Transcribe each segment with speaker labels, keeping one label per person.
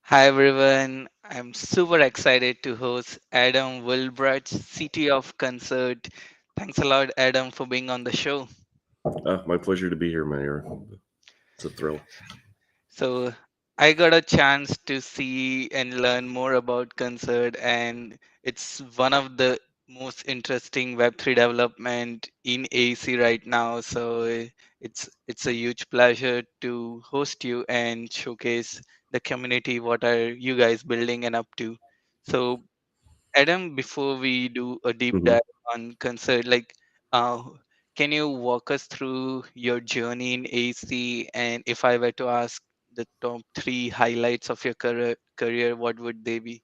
Speaker 1: Hi everyone, I'm super excited to host Adam Wilbrecht, City of Concert. Thanks a lot, Adam, for being on the show.
Speaker 2: My pleasure to be here, Mayor. It's a thrill.
Speaker 1: So, I got a chance to see and learn more about Concert, and it's one of the most interesting Web3 development in AC right now. So, it's a huge pleasure to host you and showcase the community. What are you guys building and up to? So, Adam, before we do a deep
Speaker 2: hmm
Speaker 1: dive on concert, uh, can you walk us through your journey in AC? And if I were to ask the top three highlights of your career, what would they be?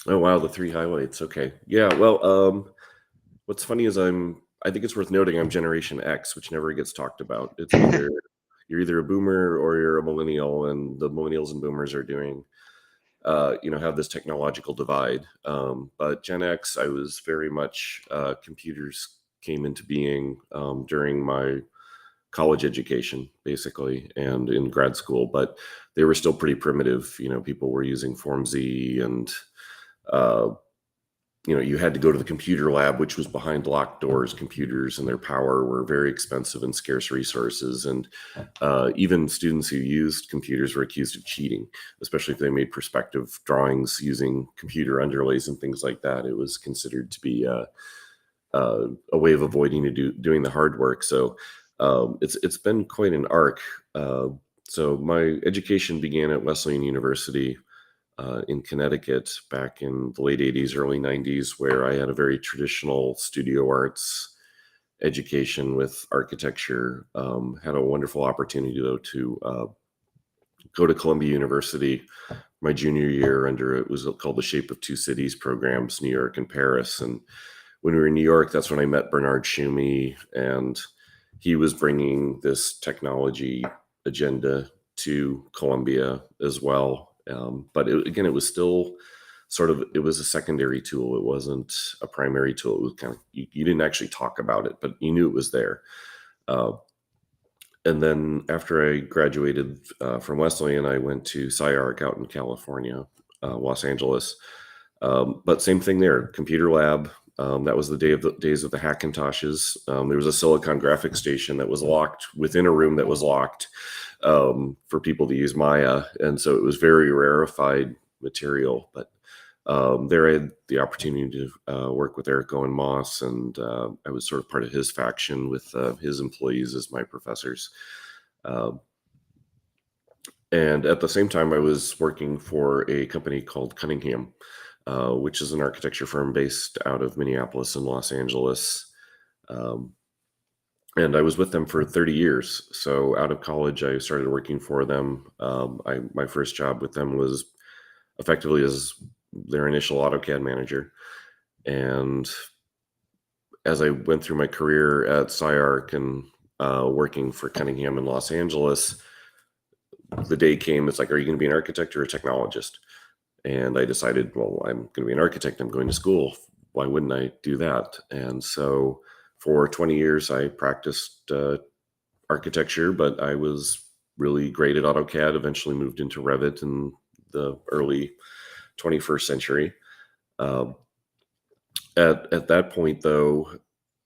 Speaker 2: Oh wow, the three highlights. Okay, yeah. Well, what's funny is I think it's worth noting I'm Generation X, which never gets talked about. It's either you're either a boomer or you're a millennial, and the millennials and boomers are doing, have this technological divide. But Gen X, I was very much computers came into being during my college education basically and in grad school, but they were still pretty primitive. People were using form z and uh, you had to go to the computer lab, which was behind locked doors. Computers and their power were very expensive and scarce resources, and even students who used computers were accused of cheating, especially if they made perspective drawings using computer underlays and things like that. It was considered to be a way of avoiding doing the hard work. So it's been quite an arc. So my education began at Wesleyan University in Connecticut back in the late 80s, early 90s, where I had a very traditional studio arts education with architecture. Had a wonderful opportunity, though, to go to Columbia University my junior year under it was called the Shape of Two Cities programs, New York and Paris. And when we were in New York, that's when I met Bernard Schumi, and he was bringing this technology agenda to Columbia as well. But again, it was still it was a secondary tool. It wasn't a primary tool. It was kind of, you didn't actually talk about it, but you knew it was there. Uh, and then after I graduated from Wesleyan, I went to SciArc out in California, Los Angeles. But same thing there, computer lab. That was the days of the Hackintoshes. There was a Silicon graphics station that was locked within a room that was locked for people to use Maya, and so it was very rarefied material. But there I had the opportunity to work with Eric Owen Moss, and I was sort of part of his faction with his employees as my professors. Uh, and at the same time, I was working for a company called Cunningham, which is an architecture firm based out of Minneapolis and Los Angeles. Um, and I was with them for 30 years. So out of college, I started working for them. My first job with them was effectively as their initial AutoCAD manager. And as I went through my career at SciArc and working for Cunningham in Los Angeles, the day came, it's like, are you going to be an architect or a technologist? And I decided, well, I'm going to be an architect. I'm going to school. Why wouldn't I do that? And so for 20 years, I practiced architecture, but I was really great at AutoCAD, eventually moved into Revit in the early 21st century. Uh, at that point, though,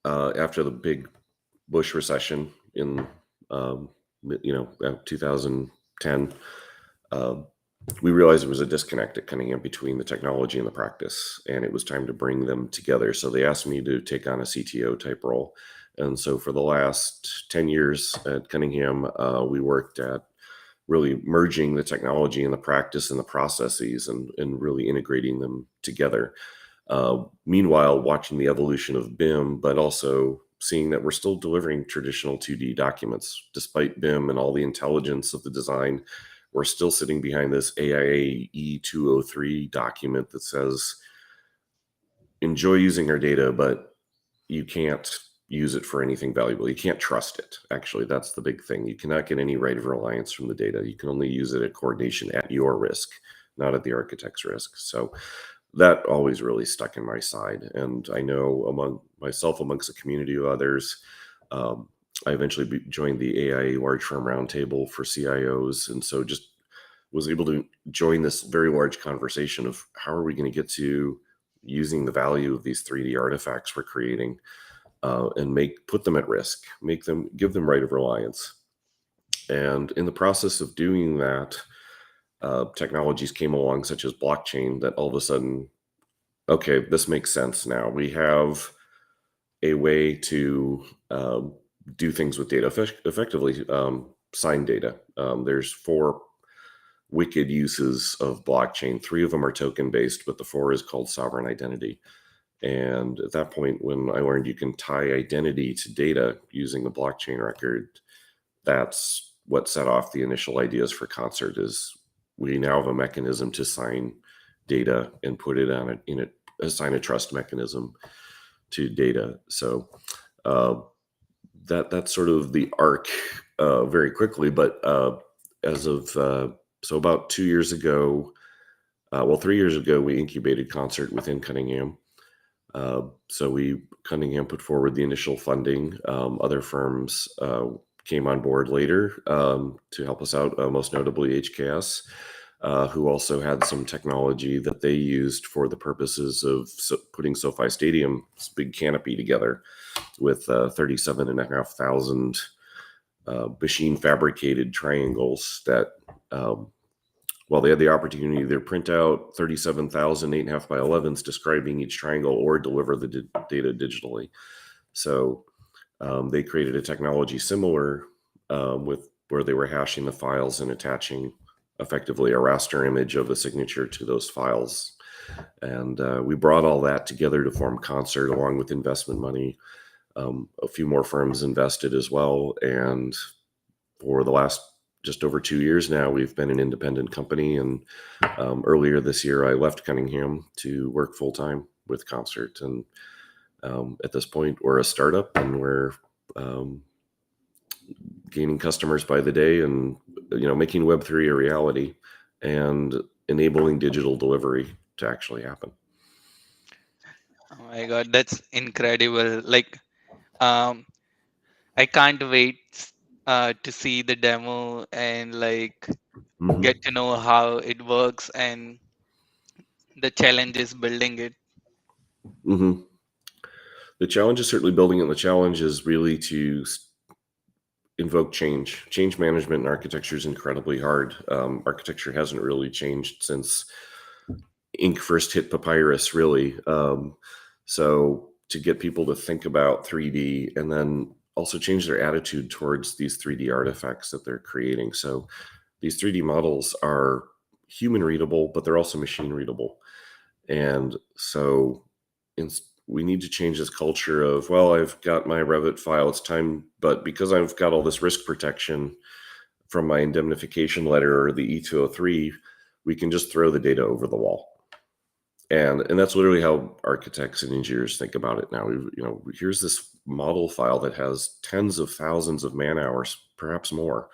Speaker 2: after the big Bush recession in 2010, uh, we realized there was a disconnect at Cunningham between the technology and the practice, and it was time to bring them together. So they asked me to take on a CTO type role. And so for the last 10 years at Cunningham, we worked at really merging the technology and the practice and the processes and really integrating them together. Meanwhile, watching the evolution of BIM, but also seeing that we're still delivering traditional 2D documents. Despite BIM and all the intelligence of the design, we're still sitting behind this AIA E203 document that says, enjoy using our data, but you can't use it for anything valuable. You can't trust it. Actually, that's the big thing. You cannot get any right of reliance from the data. You can only use it at coordination at your risk, not at the architect's risk. So that always really stuck in my side. And I know amongst a community of others, um, I eventually joined the AIA Large Firm Roundtable for CIOs. And so just was able to join this very large conversation of how are we going to get to using the value of these 3D artifacts we're creating, and put them at risk, give them right of reliance. And in the process of doing that, technologies came along such as blockchain that all of a sudden, okay, this makes sense now. We have a way to do things with data effectively, sign data. There's 4 wicked uses of blockchain. 3 of them are token based, but the 4 is called sovereign identity. And at that point, when I learned you can tie identity to data using the blockchain record, that's what set off the initial ideas for Concert. Is we now have a mechanism to sign data and put it on assign a trust mechanism to data. So that's sort of the arc very quickly. But as of so about 2 years ago, 3 years ago, we incubated Concert within Cunningham. So Cunningham put forward the initial funding. Other firms came on board later to help us out, most notably HKS, who also had some technology that they used for the purposes of putting SoFi Stadium's big canopy together with 37,500 machine fabricated triangles that, they had the opportunity to either print out 37,000 8.5 by 11s describing each triangle or deliver the data digitally. So they created a technology similar with where they were hashing the files and attaching effectively a raster image of the signature to those files. And we brought all that together to form Concert along with investment money. A few more firms invested as well. And for the last just over 2 years now, we've been an independent company. And earlier this year, I left Cunningham to work full time with Concert. And at this point, we're a startup, and we're gaining customers by the day, and making Web3 a reality, and enabling digital delivery to actually happen.
Speaker 1: Oh my God, that's incredible. Like, um, I can't wait to see the demo and like get to know how it works and the challenges building it.
Speaker 2: Mm-hmm. The challenge is certainly building it. And the challenge is really to invoke change. Change management in architecture is incredibly hard. Architecture hasn't really changed since ink first hit papyrus, really. So to get people to think about 3D and then also change their attitude towards these 3D artifacts that they're creating. So these 3D models are human readable, but they're also machine readable. And so we need to change this culture of, well, I've got my Revit file, it's time, but because I've got all this risk protection from my indemnification letter or the E203, we can just throw the data over the wall. And that's literally how architects and engineers think about it now. Here's this model file that has tens of thousands of man hours, perhaps more,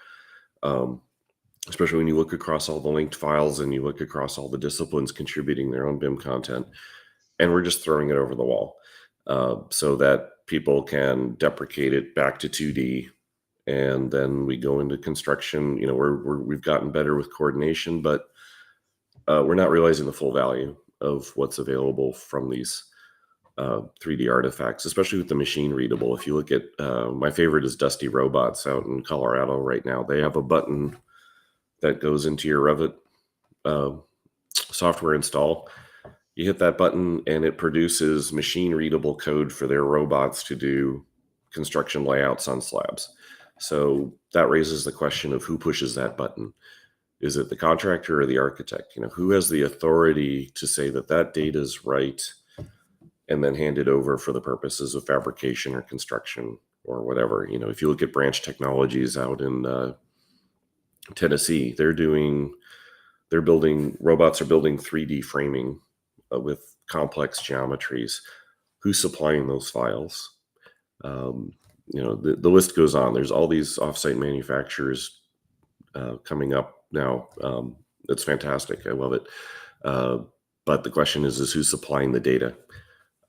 Speaker 2: especially when you look across all the linked files and you look across all the disciplines contributing their own BIM content. And we're just throwing it over the wall so that people can deprecate it back to 2D. And then we go into construction. We've gotten better with coordination, but we're not realizing the full value of what's available from these 3D artifacts, especially with the machine readable. If you look at my favorite is Dusty Robots out in Colorado right now. They have a button that goes into your Revit software install. You hit that button and it produces machine readable code for their robots to do construction layouts on slabs. So that raises the question of who pushes that button. Is it the contractor or the architect? Who has the authority to say that data is right and then hand it over for the purposes of fabrication or construction or whatever? If you look at Branch Technologies out in Tennessee, robots are building 3D framing with complex geometries. Who's supplying those files? The list goes on. There's all these offsite manufacturers coming up now. It's fantastic. I love it. But the question is who's supplying the data?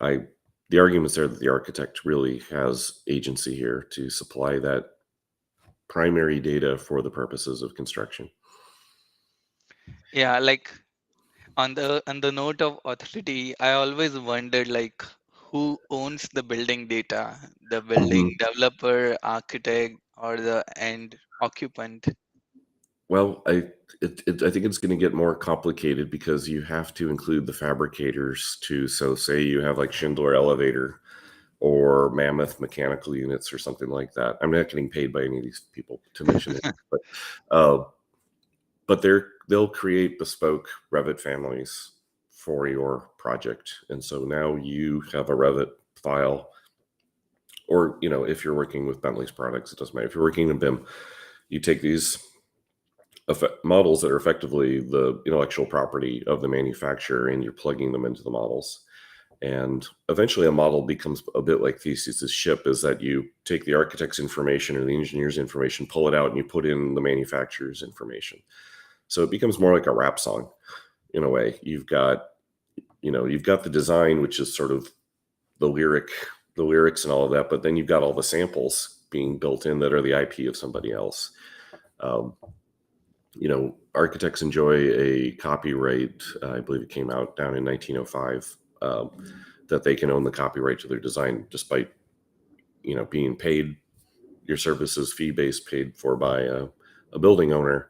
Speaker 2: The argument's there that the architect really has agency here to supply that primary data for the purposes of construction.
Speaker 1: Yeah, like on the note of authority, I always wondered like who owns the building data, the
Speaker 2: Mhm.
Speaker 1: building developer, architect, or the end occupant.
Speaker 2: Well, I think it's going to get more complicated because you have to include the fabricators too. So, say you have like Schindler Elevator or Mammoth Mechanical Units or something like that. I'm not getting paid by any of these people to mention it, uh, but they'll create bespoke Revit families for your project, and so now you have a Revit file, or if you're working with Bentley's products, it doesn't matter. If you're working in BIM, you take these models that are effectively the intellectual property of the manufacturer, and you're plugging them into the models. And eventually, a model becomes a bit like Theseus's ship, is that you take the architect's information or the engineer's information, pull it out, and you put in the manufacturer's information. So it becomes more like a rap song in a way. You've got the design, which is sort of the lyrics and all of that, but then you've got all the samples being built in that are the IP of somebody else. Um, Architects enjoy a copyright. I believe it came out down in 1905, that they can own the copyright to their design, despite being paid your services fee based, paid for by a building owner.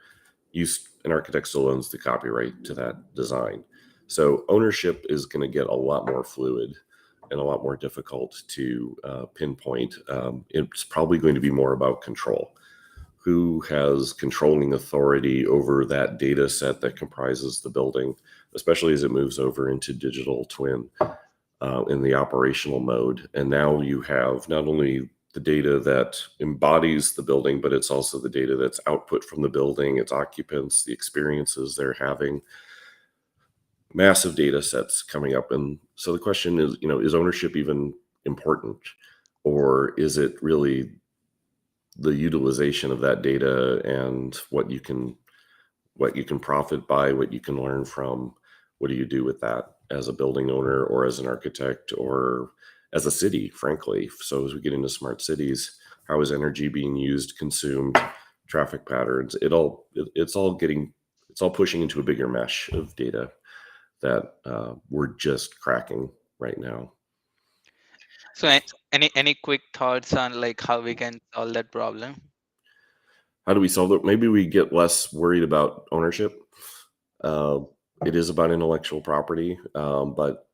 Speaker 2: An architect still owns the copyright to that design. So ownership is going to get a lot more fluid and a lot more difficult to pinpoint. It's probably going to be more about control. Who has controlling authority over that data set that comprises the building, especially as it moves over into digital twin in the operational mode. And now you have not only the data that embodies the building, but it's also the data that's output from the building, its occupants, the experiences they're having, massive data sets coming up. And so the question is, is ownership even important? Or is it really the utilization of that data and what you can profit by, what you can learn from? What do you do with that as a building owner or as an architect or as a city, frankly? So as we get into smart cities, how is energy being used, consumed, traffic patterns? It's all pushing into a bigger mesh of data that we're just cracking right now.
Speaker 1: So, any quick thoughts on like how we can solve that problem?
Speaker 2: How do we solve it? Maybe we get less worried about ownership. Uh, it is about intellectual property, but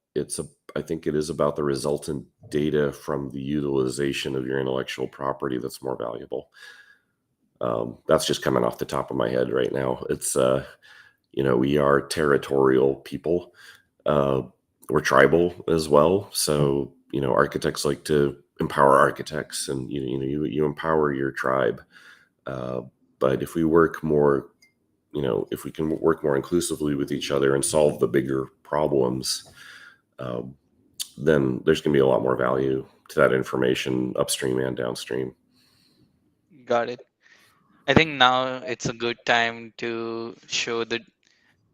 Speaker 2: I think it is about the resultant data from the utilization of your intellectual property that's more valuable. That's just coming off the top of my head right now. We are territorial people. Uh, we're tribal as well. So, architects like to empower architects, and you empower your tribe. Uh, but if we can work more inclusively with each other and solve the bigger problems, um, then there's going to be a lot more value to that information upstream and downstream.
Speaker 1: Got it. I think now it's a good time to show the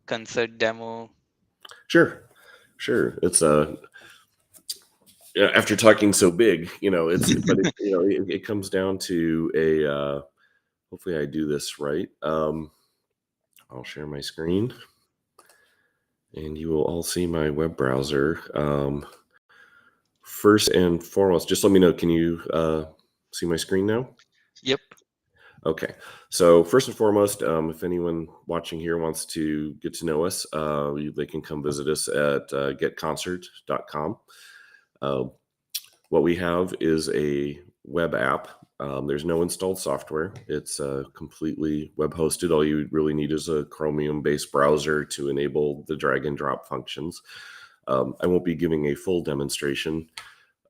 Speaker 1: concert demo.
Speaker 2: Sure, sure. It's after talking so big, it comes down to a. Hopefully, I do this right. I'll share my screen, and you will all see my web browser. First and foremost, just let me know. Can you see my screen now?
Speaker 1: Yep.
Speaker 2: Okay. So first and foremost, if anyone watching here wants to get to know us, they can come visit us at getconcert.com. Uh, what we have is a web app. There's no installed software. It's completely web hosted. All you really need is a Chromium based browser to enable the drag and drop functions. I won't be giving a full demonstration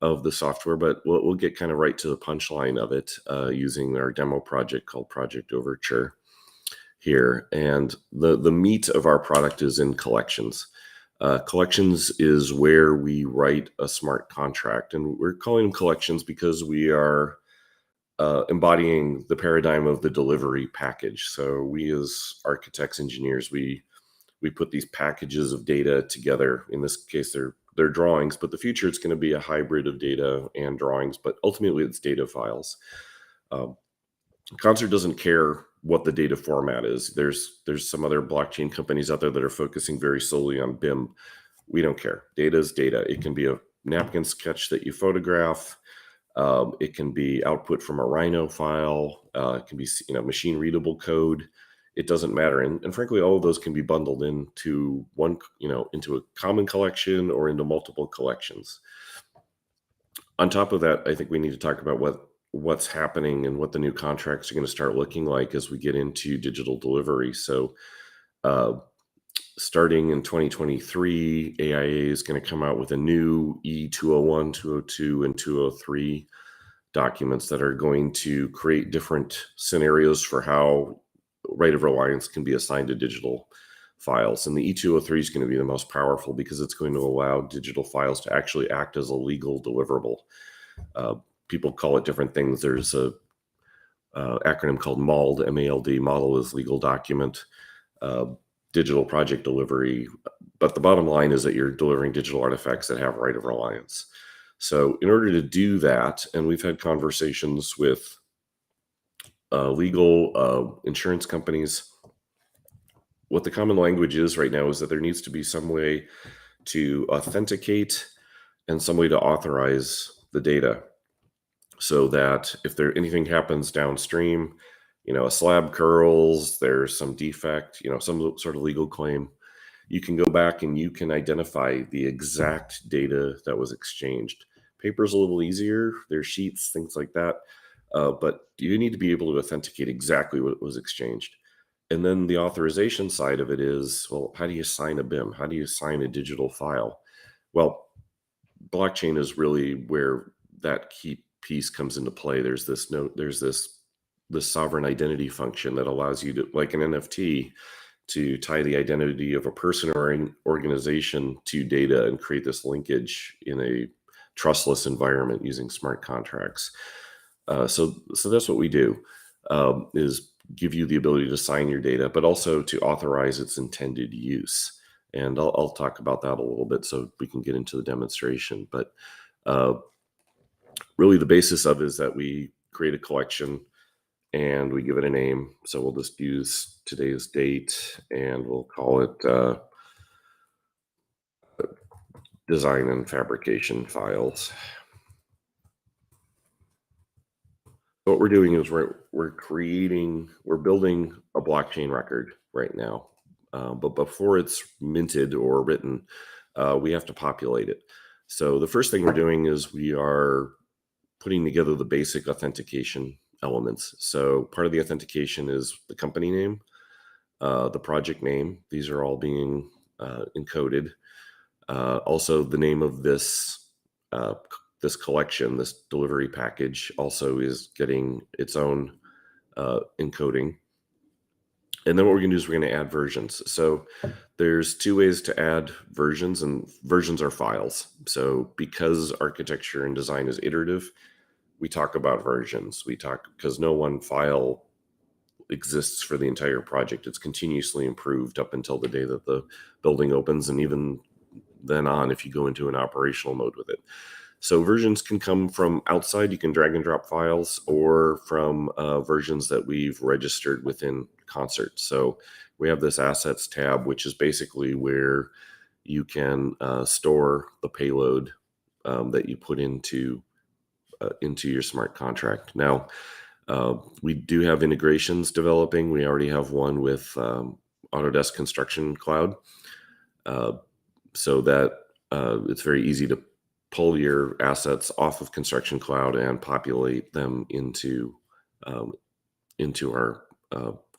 Speaker 2: of the software, but we'll get kind of right to the punchline of it using our demo project called Project Overture here. And the meat of our product is in collections. Collections is where we write a smart contract, and we're calling them collections because we are embodying the paradigm of the delivery package. So we as architects, engineers, we put these packages of data together. In this case, they're drawings, but the future it's going to be a hybrid of data and drawings, but ultimately it's data files. Um, Concert doesn't care what the data format is. There's some other blockchain companies out there that are focusing very solely on BIM. We don't care. Data is data. It can be a napkin sketch that you photograph. It can be output from a Rhino file. It can be machine readable code. It doesn't matter. And frankly, all of those can be bundled into one, into a common collection or into multiple collections. On top of that, I think we need to talk about what's happening and what the new contracts are going to start looking like as we get into digital delivery. So starting in 2023, AIA is going to come out with a new E201, 202, and 203 documents that are going to create different scenarios for how right of reliance can be assigned to digital files. And the E203 is going to be the most powerful because it's going to allow digital files to actually act as a legal deliverable. People call it different things. There's a acronym called MALD, M-A-L-D, model is legal document, digital project delivery. But the bottom line is that you're delivering digital artifacts that have right of reliance. So in order to do that, and we've had conversations with legal insurance companies, what the common language is right now is that there needs to be some way to authenticate and some way to authorize the data so that if anything happens downstream, a slab curls, there's some defect, some sort of legal claim, you can go back and you can identify the exact data that was exchanged. Paper's a little easier. There's sheets, things like that. But you need to be able to authenticate exactly what was exchanged. And then the authorization side of it is, well, how do you sign a BIM? How do you sign a digital file? Well, blockchain is really where that key piece comes into play. There's this sovereign identity function that allows you to, like an NFT, to tie the identity of a person or an organization to data and create this linkage in a trustless environment using smart contracts. So that's what we do, is give you the ability to sign your data, but also to authorize its intended use. And I'll talk about that a little bit so we can get into the demonstration. But really the basis of it is that we create a collection and we give it a name. So we'll just use today's date and we'll call it design and fabrication files. What we're doing is we're building a blockchain record right now. But before it's minted or written, we have to populate it. So the first thing we're doing is we are putting together the basic authentication elements. So part of the authentication is the company name, the project name. These are all being encoded. Also, the name of this collection, this delivery package, also is getting its own encoding. And then what we're going to do is we're going to add versions. So there's two ways to add versions, and versions are files. So because architecture and design is iterative, we talk about versions. Because no one file exists for the entire project. It's continuously improved up until the day that the building opens, and even then on if you go into an operational mode with it. So versions can come from outside. You can drag and drop files, or from versions that we've registered within Concert. So we have this assets tab, which is basically where you can store the payload that you put into your smart contract. Now, we do have integrations developing. We already have one with Autodesk Construction Cloud, so that it's very easy to pull your assets off of Construction Cloud and populate them into our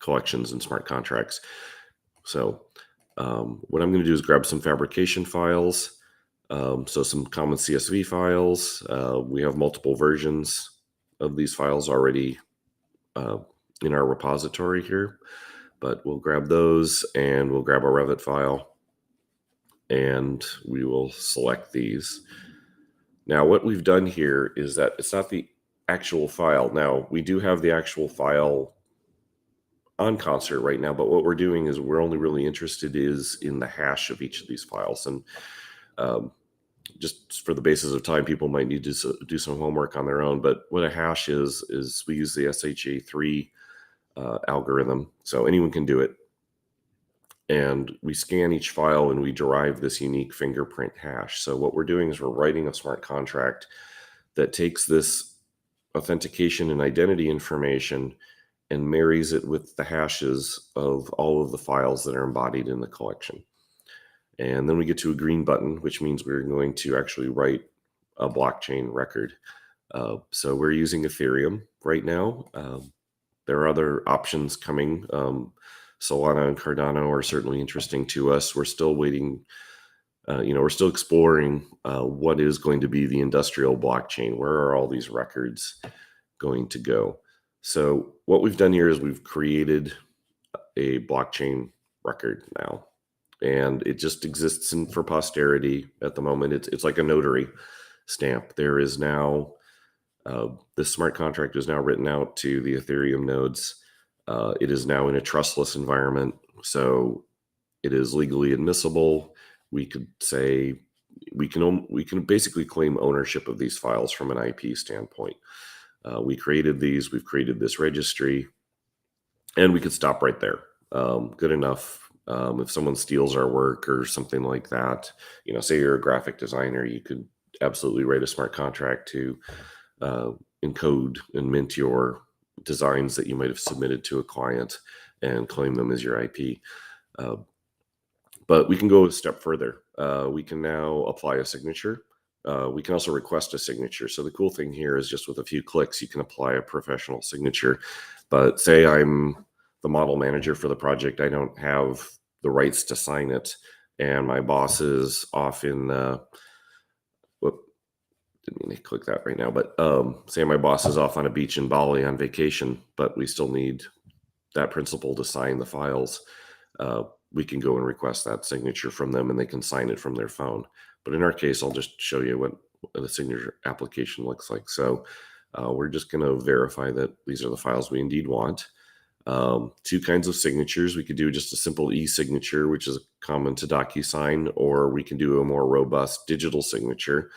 Speaker 2: collections and smart contracts. So what I'm going to do is grab some fabrication files, so some common CSV files. We have multiple versions of these files already in our repository here, but we'll grab those and we'll grab a Revit file and we will select these. Now, what we've done here is that it's not the actual file. Now, we do have the actual file on Concert right now, but what we're doing is we're only really interested is in the hash of each of these files. And just for the basis of time, people might need to do some homework on their own. But what a hash is we use the SHA-3 algorithm. So anyone can do it. And we scan each file and we derive this unique fingerprint hash. So what we're doing is we're writing a smart contract that takes this authentication and identity information and marries it with the hashes of all of the files that are embodied in the collection. And then we get to a green button, which means we're going to actually write a blockchain record. So we're using Ethereum right now. There are other options coming. Solana and Cardano are certainly interesting to us. We're still waiting. We're still exploring what is going to be the industrial blockchain. Where are all these records going to go? So what we've done here is we've created a blockchain record now, and it just exists for posterity at the moment. It's like a notary stamp. There is now this smart contract is now written out to the Ethereum nodes. It is now in a trustless environment, so it is legally admissible. We could say we can basically claim ownership of these files from an IP standpoint. We created these. We've created this registry, and we could stop right there. Good enough. If someone steals our work or something like that, say you're a graphic designer, you could absolutely write a smart contract to encode and mint your designs that you might have submitted to a client and claim them as your IP. But we can go a step further. We can now apply a signature. We can also request a signature. So the cool thing here is just with a few clicks, you can apply a professional signature. But say I'm the model manager for the project, I don't have the rights to sign it, and my boss is off in didn't mean to click that right now, but say my boss is off on a beach in Bali on vacation, but we still need that principal to sign the files. We can go and request that signature from them, and they can sign it from their phone. But in our case, I'll just show you what the signature application looks like. So we're just going to verify that these are the files we indeed want. Two kinds of signatures. We could do just a simple e-signature, which is common to DocuSign, or we can do a more robust digital signature.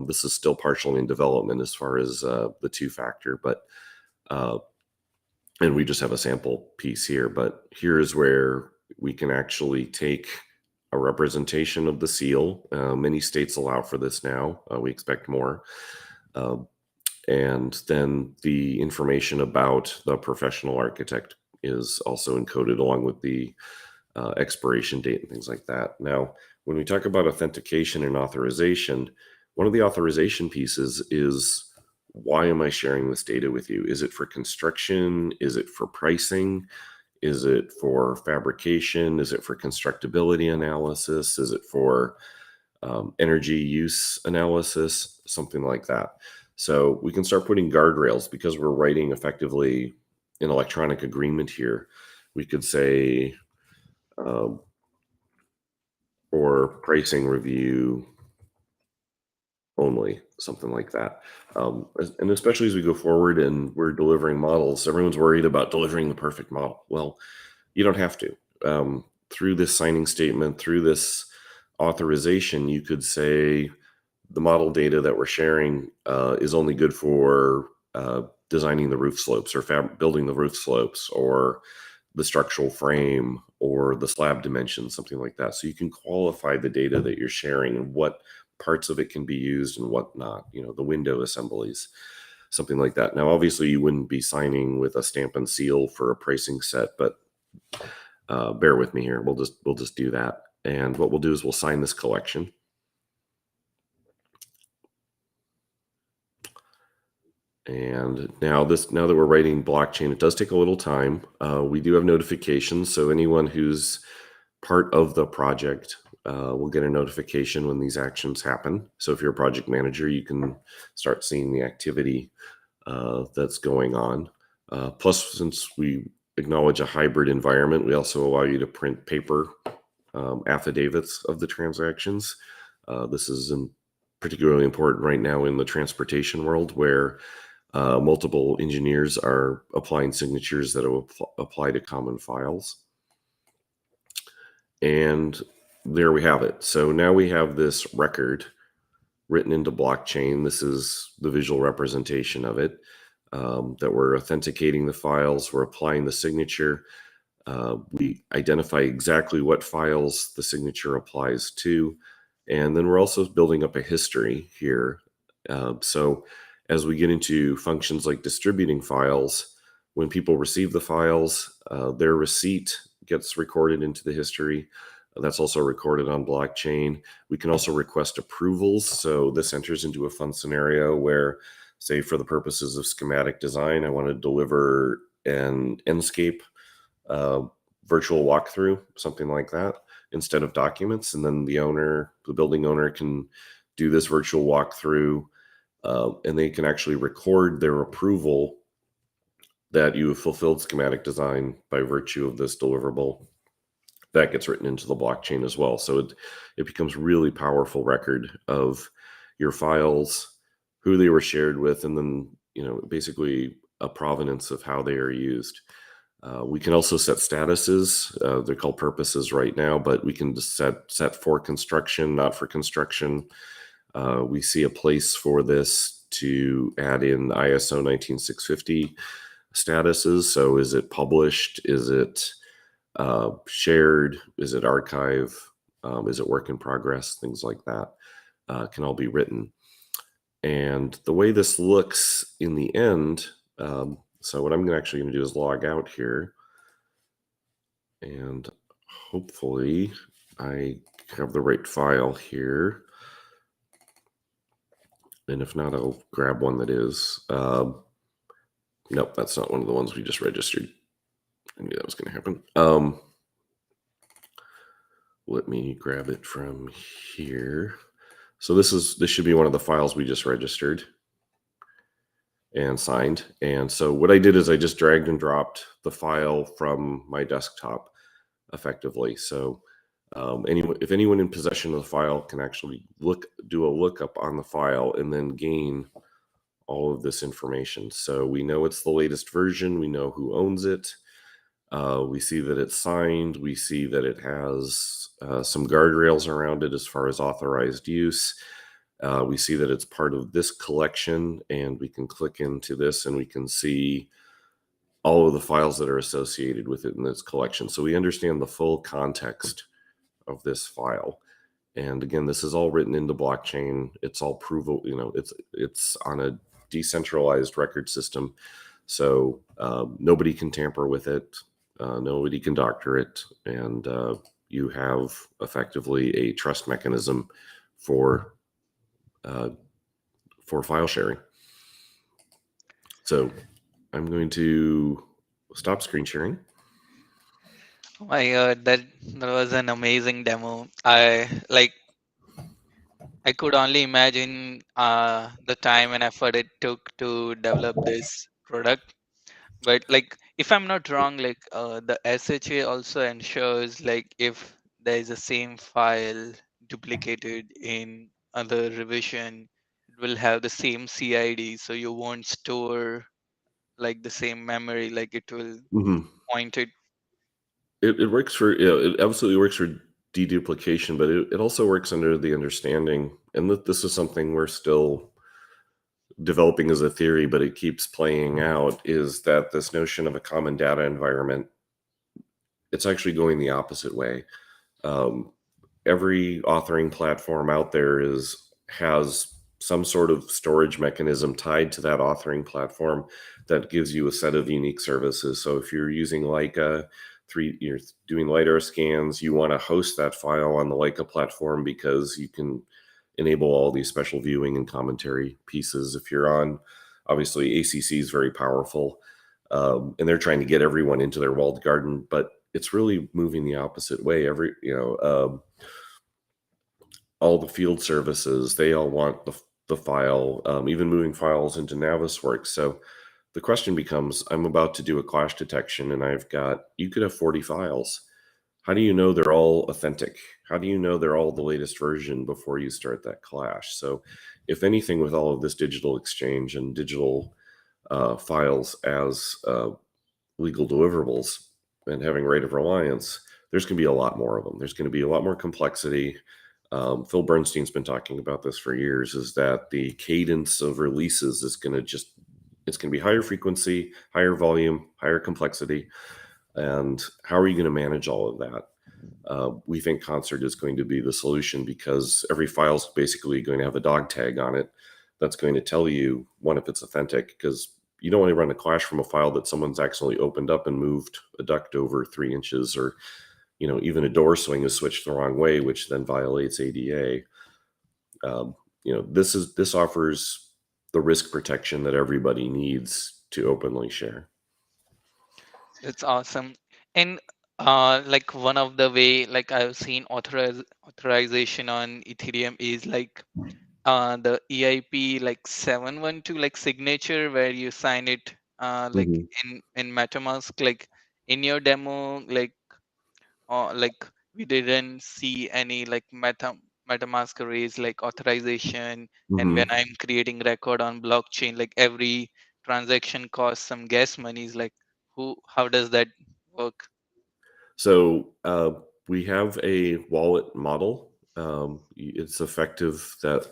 Speaker 2: This is still partially in development as far as the two-factor, but and we just have a sample piece here. But here is where we can actually take a representation of the seal. Many states allow for this now. We expect more. And then the information about the professional architect is also encoded along with the expiration date and things like that. Now, when we talk about authentication and authorization, one of the authorization pieces is, why am I sharing this data with you? Is it for construction? Is it for pricing? Is it for fabrication? Is it for constructability analysis? Is it for energy use analysis? Something like that. So we can start putting guardrails because we're writing effectively an electronic agreement here. We could say, or pricing review only, something like that. And especially as we go forward and we're delivering models, everyone's worried about delivering the perfect model. Well, you don't have to. Through this signing statement, through this authorization, you could say the model data that we're sharing is only good for designing the roof slopes or building the roof slopes or the structural frame or the slab dimensions, something like that. So you can qualify the data that you're sharing and what parts of it can be used and what not, the window assemblies, something like that. Now, obviously you wouldn't be signing with a stamp and seal for a pricing set, but bear with me here. We'll just do that. And what we'll do is we'll sign this collection. And now that we're writing blockchain, it does take a little time. We do have notifications. So anyone who's part of the project will get a notification when these actions happen. So if you're a project manager, you can start seeing the activity that's going on. Plus, since we acknowledge a hybrid environment, we also allow you to print paper affidavits of the transactions. This is particularly important right now in the transportation world, where multiple engineers are applying signatures that will apply to common files. And there we have it. So now we have this record written into blockchain. This is the visual representation of it. that we're authenticating the files, we're applying the signature. We identify exactly what files the signature applies to. And then we're also building up a history here. So as we get into functions like distributing files, when people receive the files, their receipt gets recorded into the history. That's also recorded on blockchain. We can also request approvals. So this enters into a fun scenario where, say, for the purposes of schematic design, I want to deliver an Enscape uh, virtual walkthrough, something like that, instead of documents. And then the building owner, can do this virtual walkthrough, and they can actually record their approval that you have fulfilled schematic design by virtue of this deliverable. That gets written into the blockchain as well. So it becomes really powerful record of your files, who they were shared with, and then, basically a provenance of how they are used. We can also set statuses. They're called purposes right now, but we can just set for construction, not for construction. We see a place for this to add in ISO 19650 statuses. So is it published? Is it shared? Is it archive? Is it work in progress? Things like that can all be written. And the way this looks in the end, so what I'm actually going to do is log out here, and hopefully I have the right file here. And if not, I'll grab one that is. Nope, that's not one of the ones we just registered. I knew that was going to happen. Let me grab it from here. So this should be one of the files we just registered and signed. And so what I did is I just dragged and dropped the file from my desktop effectively. So if anyone in possession of the file can actually do a lookup on the file and then gain all of this information. So we know it's the latest version. We know who owns it. We see that it's signed. We see that it has some guardrails around it as far as authorized use. We see that it's part of this collection, and we can click into this and we can see all of the files that are associated with it in this collection. So we understand the full context of this file. And again, this is all written into blockchain. It's all provable, it's on a decentralized record system. So nobody can tamper with it. Nobody can doctor it. And you have effectively a trust mechanism for file sharing. So I'm going to stop screen sharing.
Speaker 1: Oh my god, that was an amazing demo. I could only imagine the time and effort it took to develop this product. But like, if I'm not wrong, like the SHA also ensures like if there is a same file duplicated in other revision, it will have the same CID, so you won't store like the same memory, like it will
Speaker 2: Mm-hmm.
Speaker 1: point it.
Speaker 2: It works for, it absolutely works for deduplication, but it also works under the understanding, and that this is something we're still developing as a theory, but it keeps playing out, is that this notion of a common data environment, it's actually going the opposite way. Every authoring platform out there has some sort of storage mechanism tied to that authoring platform that gives you a set of unique services. So if you're using Leica, you're doing LiDAR scans, you want to host that file on the Leica platform because you can enable all these special viewing and commentary pieces. If you're on, obviously ACC is very powerful, and they're trying to get everyone into their walled garden, but it's really moving the opposite way. All the field services, they all want the file, even moving files into Navisworks. So the question becomes, I'm about to do a clash detection and you could have 40 files. How do you know they're all authentic? How do you know they're all the latest version before you start that clash? So if anything, with all of this digital exchange and digital files as legal deliverables and having right of reliance, there's going to be a lot more of them. There's going to be a lot more complexity. Phil Bernstein's been talking about this for years, is that the cadence of releases is going to just It's going to be higher frequency, higher volume, higher complexity. And how are you going to manage all of that? We think Concert is going to be the solution because every file is basically going to have a dog tag on it that's going to tell you, one, if it's authentic, because you don't want to run a clash from a file that someone's accidentally opened up and moved a duct over 3 inches, or even a door swing is switched the wrong way, which then violates ADA. This offers the risk protection that everybody needs to openly share.
Speaker 1: That's awesome. And like one of the way like I've seen authorization on Ethereum is like the EIP like 712 like signature where you sign it like
Speaker 2: Mm-hmm.
Speaker 1: in MetaMask. Like in your demo, like we didn't see any like MetaMask arrays like authorization. And when
Speaker 2: Mm-hmm.
Speaker 1: I'm creating record on blockchain, like every transaction costs some gas monies. Like who how does that work?
Speaker 2: So we have a wallet model. It's effective that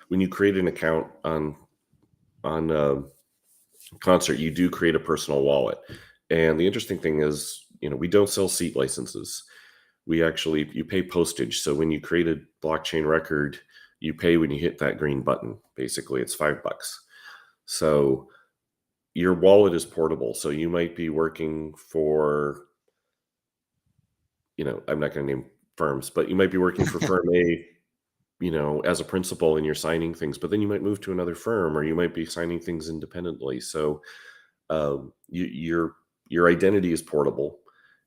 Speaker 2: when you create an account on Concert, you do create a personal wallet. And the interesting thing is, we don't sell seat licenses. You pay postage. So when you create a blockchain record, you pay when you hit that green button. Basically, it's $5. So your wallet is portable. So you might be working for, I'm not going to name firms, but you might be working for firm A, as a principal, and you're signing things, but then you might move to another firm, or you might be signing things independently. So your identity is portable.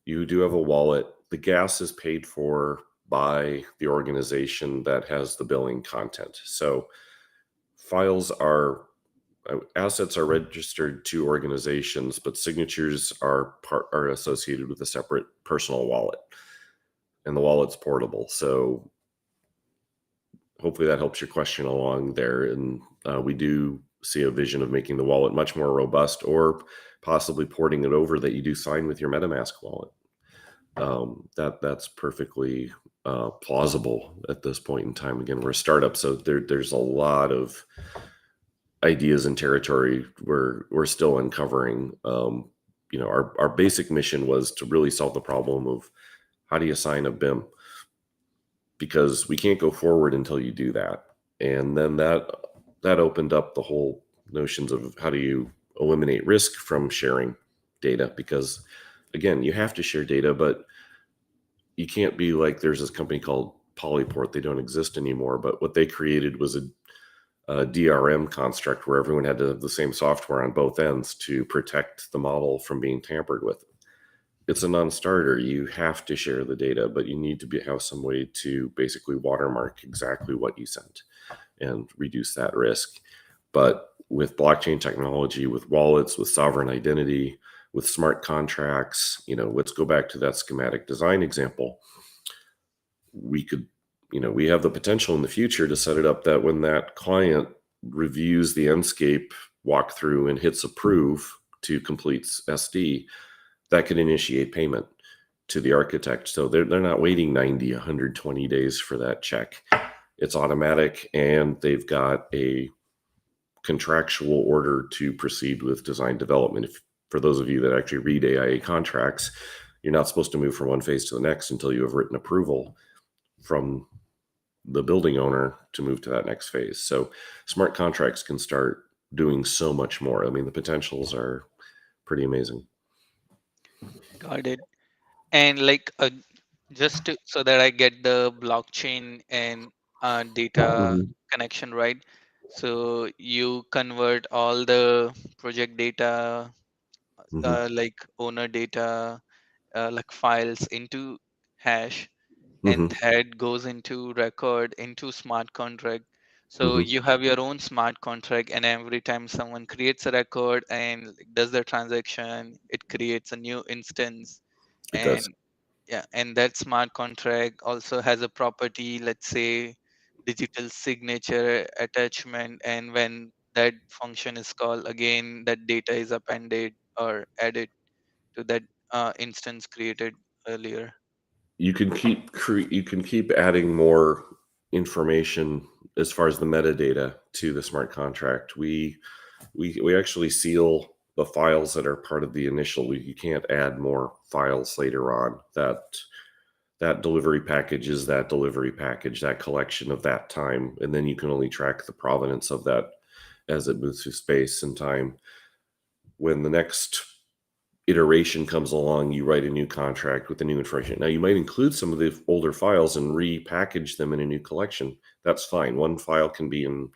Speaker 2: You do have a wallet. The gas is paid for by the organization that has the billing content. So files are assets are registered to organizations, but signatures are associated with a separate personal wallet, and the wallet's portable. So hopefully that helps your question along there. And we do see a vision of making the wallet much more robust, or possibly porting it over that you do sign with your MetaMask wallet. That's perfectly plausible at this point in time. Again, we're a startup, so there's a lot of ideas and territory we're still uncovering. Our basic mission was to really solve the problem of how do you sign a BIM, because we can't go forward until you do that. And then that opened up the whole notions of how do you eliminate risk from sharing data, because again, you have to share data, but you can't be like, there's this company called Polyport. They don't exist anymore, but what they created was a DRM construct where everyone had to have the same software on both ends to protect the model from being tampered with. It's a non-starter. You have to share the data, but you need to have some way to basically watermark exactly what you sent and reduce that risk. But with blockchain technology, with wallets, with sovereign identity, with smart contracts, let's go back to that schematic design example. We could, we have the potential in the future to set it up that when that client reviews the Enscape walkthrough and hits approve to complete SD, that could initiate payment to the architect. So they're not waiting 90, 120 days for that check. It's automatic, and they've got a contractual order to proceed with design development. For those of you that actually read AIA contracts, you're not supposed to move from one phase to the next until you have written approval from the building owner to move to that next phase. So smart contracts can start doing so much more. I mean, the potentials are pretty amazing.
Speaker 1: Got it. And like so that I get the blockchain and data
Speaker 2: Mm-hmm.
Speaker 1: connection right. So you convert all the project data,
Speaker 2: Mm-hmm.
Speaker 1: like owner data, like files into hash, and
Speaker 2: Mm-hmm.
Speaker 1: that goes into record into smart contract. So
Speaker 2: Mm-hmm.
Speaker 1: you have your own smart contract, and every time someone creates a record and does the transaction, it creates a new instance.
Speaker 2: It does.
Speaker 1: And yeah, and that smart contract also has a property, let's say digital signature attachment, and when that function is called again, that data is appended or added to that instance created earlier.
Speaker 2: You can keep adding more information as far as the metadata to the smart contract. We we actually seal the files that are part of the initial. You can't add more files later on. That delivery package is that delivery package, that collection of that time, and then you can only track the provenance of that as it moves through space and time. When the next iteration comes along, you write a new contract with the new information. Now, you might include some of the older files and repackage them in a new collection. That's fine. One file can be in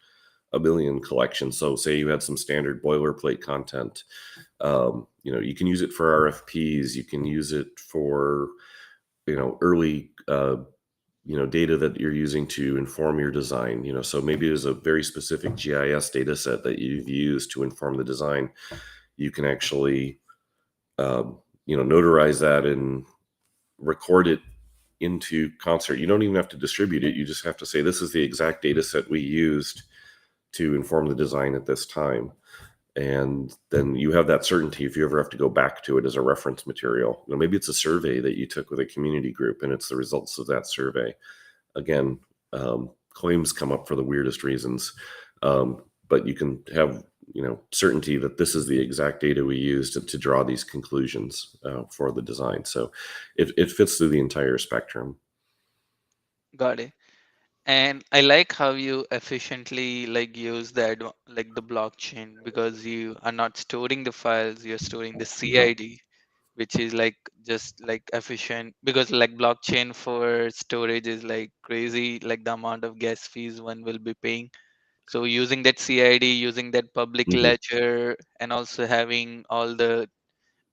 Speaker 2: a million collections. So say you had some standard boilerplate content. You can use it for RFPs. You can use it for, early, data that you're using to inform your design. So maybe there's a very specific GIS data set that you've used to inform the design. You can actually, notarize that and record it into Concert. You don't even have to distribute it. You just have to say, this is the exact data set we used to inform the design at this time. And then you have that certainty if you ever have to go back to it as a reference material. Maybe it's a survey that you took with a community group and it's the results of that survey. Again, claims come up for the weirdest reasons, but you can have certainty that this is the exact data we used to draw these conclusions for the design. So it fits through the entire spectrum.
Speaker 1: Got it. And I like how you efficiently like use that like the blockchain, because you are not storing the files, you're storing the CID, which is like just like efficient, because like blockchain for storage is like crazy, like the amount of gas fees one will be paying. So using that CID, using that public
Speaker 2: Mm-hmm.
Speaker 1: ledger, and also having all the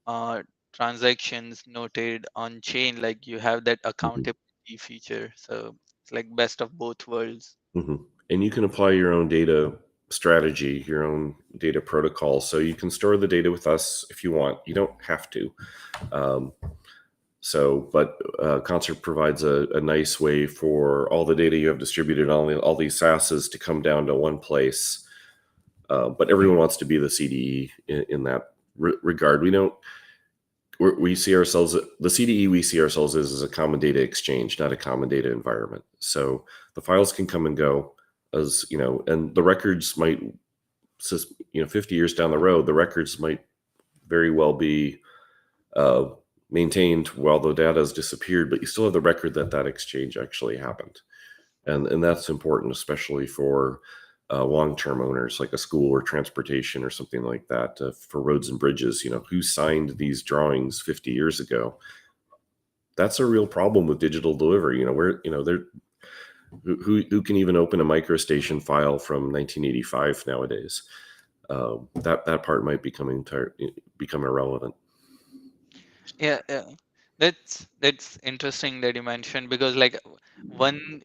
Speaker 1: uh, transactions noted on chain, like you have that
Speaker 2: Mm-hmm.
Speaker 1: accountability feature. So it's like best of both worlds.
Speaker 2: Mm-hmm. And you can apply your own data strategy, your own data protocol. So you can store the data with us if you want. You don't have to. Um, but Concert provides a nice way for all the data you have distributed on all these SaaSes to come down to one place. But everyone wants to be the CDE in that regard. We see ourselves, the CDE we see ourselves as a common data exchange, not a common data environment. So the files can come and go, as and the records might, 50 years down the road, the records might very well be maintained while the data has disappeared, but you still have the record that exchange actually happened. And that's important, especially for long-term owners like a school or transportation or something like that. For roads and bridges, who signed these drawings 50 years ago? That's a real problem with digital delivery. Who can even open a microstation file from 1985 nowadays? That part might become irrelevant.
Speaker 1: Yeah. That's interesting that you mentioned, because like one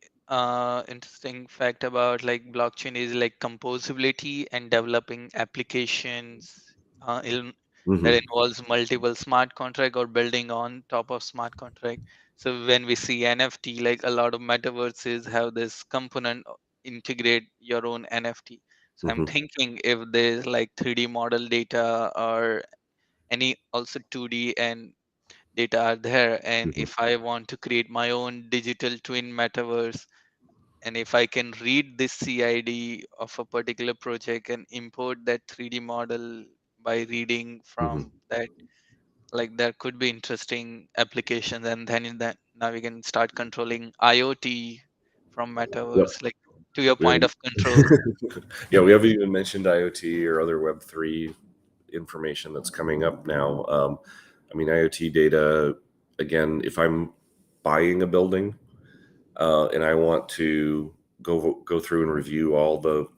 Speaker 1: interesting fact about like blockchain is like composability and developing applications that
Speaker 2: Mm-hmm.
Speaker 1: involves multiple smart contract or building on top of smart contract. So when we see NFT, like a lot of metaverses have this component integrate your own NFT. So I'm
Speaker 2: Mm-hmm.
Speaker 1: thinking if there's like 3D model data or any also 2D and data are there, and
Speaker 2: Mm-hmm.
Speaker 1: if I want to create my own digital twin metaverse, and if I can read this CID of a particular project and import that 3D model by reading
Speaker 2: Mm-hmm.
Speaker 1: from that, like there could be interesting applications. And then in that, now we can start controlling IoT from
Speaker 2: Yep.
Speaker 1: metaverse, like to your
Speaker 2: We
Speaker 1: point
Speaker 2: haven't,
Speaker 1: of control.
Speaker 2: yeah, we haven't even mentioned IoT or other Web3 information that's coming up now. IoT data, again, if I'm buying a building and I want to go through and review all the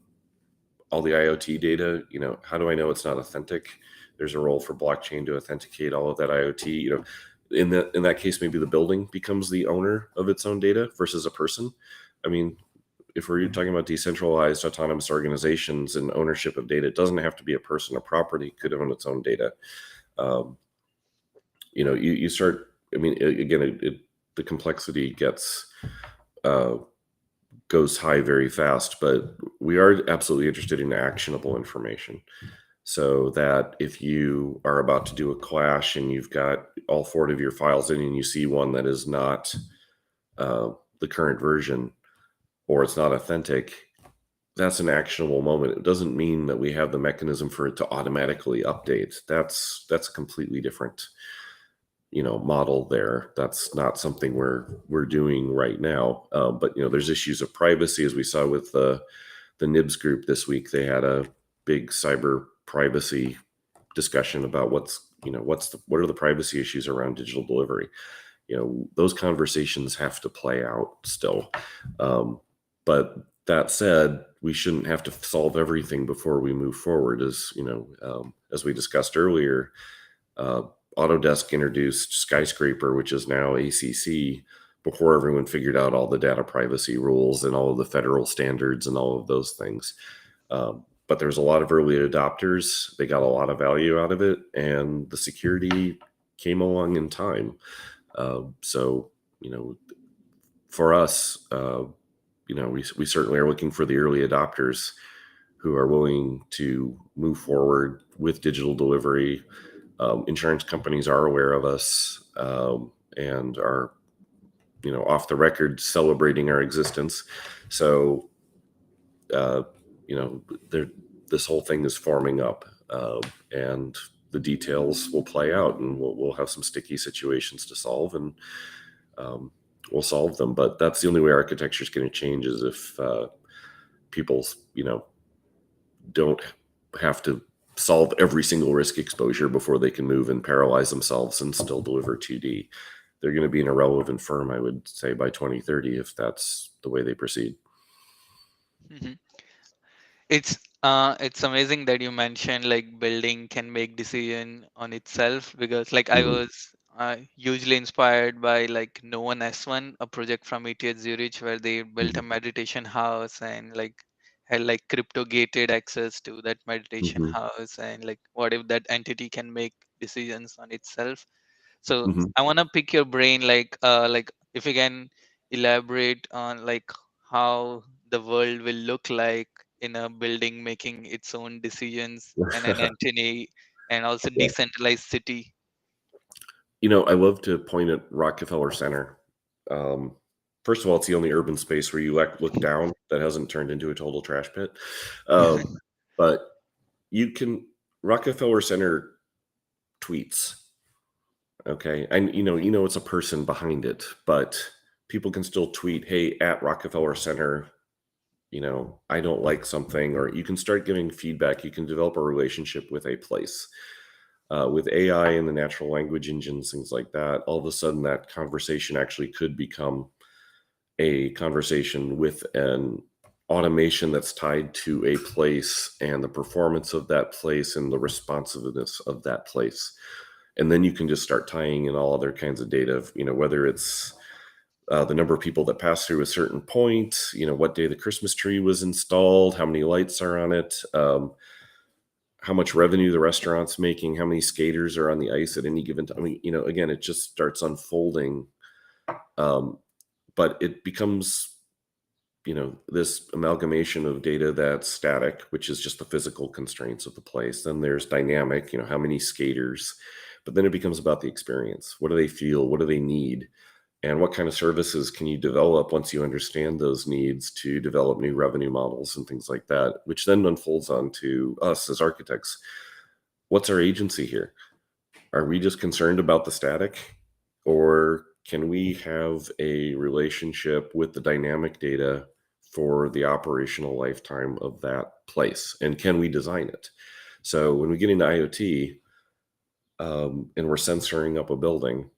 Speaker 2: IoT data, how do I know it's not authentic? There's a role for blockchain to authenticate all of that IoT. In that case, maybe the building becomes the owner of its own data versus a person. I mean, if we're talking about decentralized autonomous organizations and ownership of data, it doesn't have to be a person or property, could own its own data. Um, you start, again, the complexity uh, goes high very fast, but we are absolutely interested in actionable information. So that if you are about to do a clash and you've got all 4 of your files in and you see one that is not the current version or it's not authentic, that's an actionable moment. It doesn't mean that we have the mechanism for it to automatically update. That's a completely different, model there. That's not something we're doing right now. But there's issues of privacy, as we saw with the NIBS group this week. They had a big cyber privacy discussion about what are the privacy issues around digital delivery. Those conversations have to play out still. But that said, we shouldn't have to solve everything before we move forward. As we discussed earlier, uh, Autodesk introduced Skyscraper, which is now ACC, before everyone figured out all the data privacy rules and all of the federal standards and all of those things. But there's a lot of early adopters. They got a lot of value out of it, and the security came along in time. So, for us, we certainly are looking for the early adopters who are willing to move forward with digital delivery. Insurance companies are aware of us, and are, off the record celebrating our existence. So, this whole thing is forming up, and the details will play out, and we'll have some sticky situations to solve, and we'll solve them. But that's the only way architecture is going to change, is if people, don't have to solve every single risk exposure before they can move and paralyze themselves and still deliver 2D. They're going to be an irrelevant firm, I would say, by 2030 if that's the way they proceed.
Speaker 1: Mhm. It's amazing that you mentioned like building can make decision on itself, because like I
Speaker 2: Mm-hmm.
Speaker 1: was hugely inspired by like No One S1, a project from ETH Zurich, where they built a meditation house and like had like crypto gated access to that meditation
Speaker 2: Mm-hmm.
Speaker 1: house, and like what if that entity can make decisions on itself. So
Speaker 2: Mm-hmm.
Speaker 1: I want to pick your brain, like if you can elaborate on like how the world will look like in a building making its own decisions and an entity, and also
Speaker 2: Yeah.
Speaker 1: decentralized city.
Speaker 2: I love to point at Rockefeller Center. Um, First of all, it's the only urban space where you look down that hasn't turned into a total trash pit. Um, but you can Rockefeller Center tweets. Okay, and it's a person behind it, but people can still tweet, "Hey, at Rockefeller Center, I don't like something," or you can start giving feedback. You can develop a relationship with a place. With AI and the natural language engines, things like that, all of a sudden that conversation actually could become a conversation with an automation that's tied to a place and the performance of that place and the responsiveness of that place. And then you can just start tying in all other kinds of data, whether it's the number of people that pass through a certain point, what day the Christmas tree was installed, how many lights are on it, how much revenue the restaurant's making, how many skaters are on the ice at any given time. I mean, again, it just starts unfolding. Um, but it becomes, this amalgamation of data that's static, which is just the physical constraints of the place. Then there's dynamic, how many skaters, but then it becomes about the experience. What do they feel? What do they need? And what kind of services can you develop once you understand those needs to develop new revenue models and things like that, which then unfolds onto us as architects. What's our agency here? Are we just concerned about the static, or can we have a relationship with the dynamic data for the operational lifetime of that place? And can we design it? So when we get into IoT, and we're sensoring up a building,